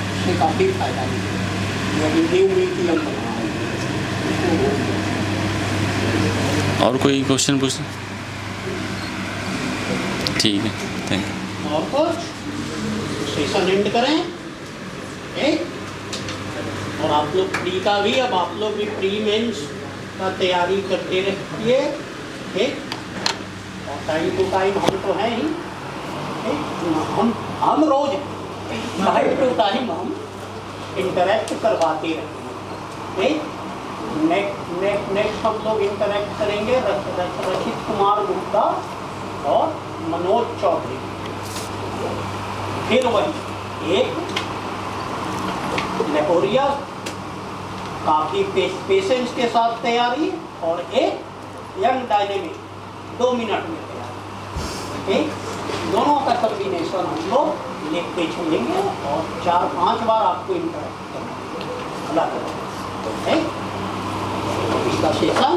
उससे काफ़ी फायदा मिलेगा। न्यू म्यूजियम बनाओ। और कोई क्वेश्चन पूछ, ठीक है, थैंक यू। और कुछ सेशन एंड करें, ठीक। और आप लोग प्री का भी, अब आप लोग भी प्री मेंस का तैयारी करते रहिए, ठीक। और टाइम टू टाइम हम तो हैं ही, ठीक। हम रोज टाइम टू टाइम हम इंटरेक्ट करवाते रहेंगे, ठीक। नेक्स्ट हम लोग इंटरेक्ट करेंगे रचित कुमार गुप्ता और मनोज चौधरी। फिर वही एक लेकोरिया काफ़ी पेशेंस के साथ तैयारी, और एक यंग डायनेमिक 2 मिनट में तैयारी, ठीक। दोनों का कॉम्बिनेशन हम लोग लिखते चलेंगे और 4-5 बार आपको इंटरेक्ट करना अलग अलग, ठीक। इसका सेशन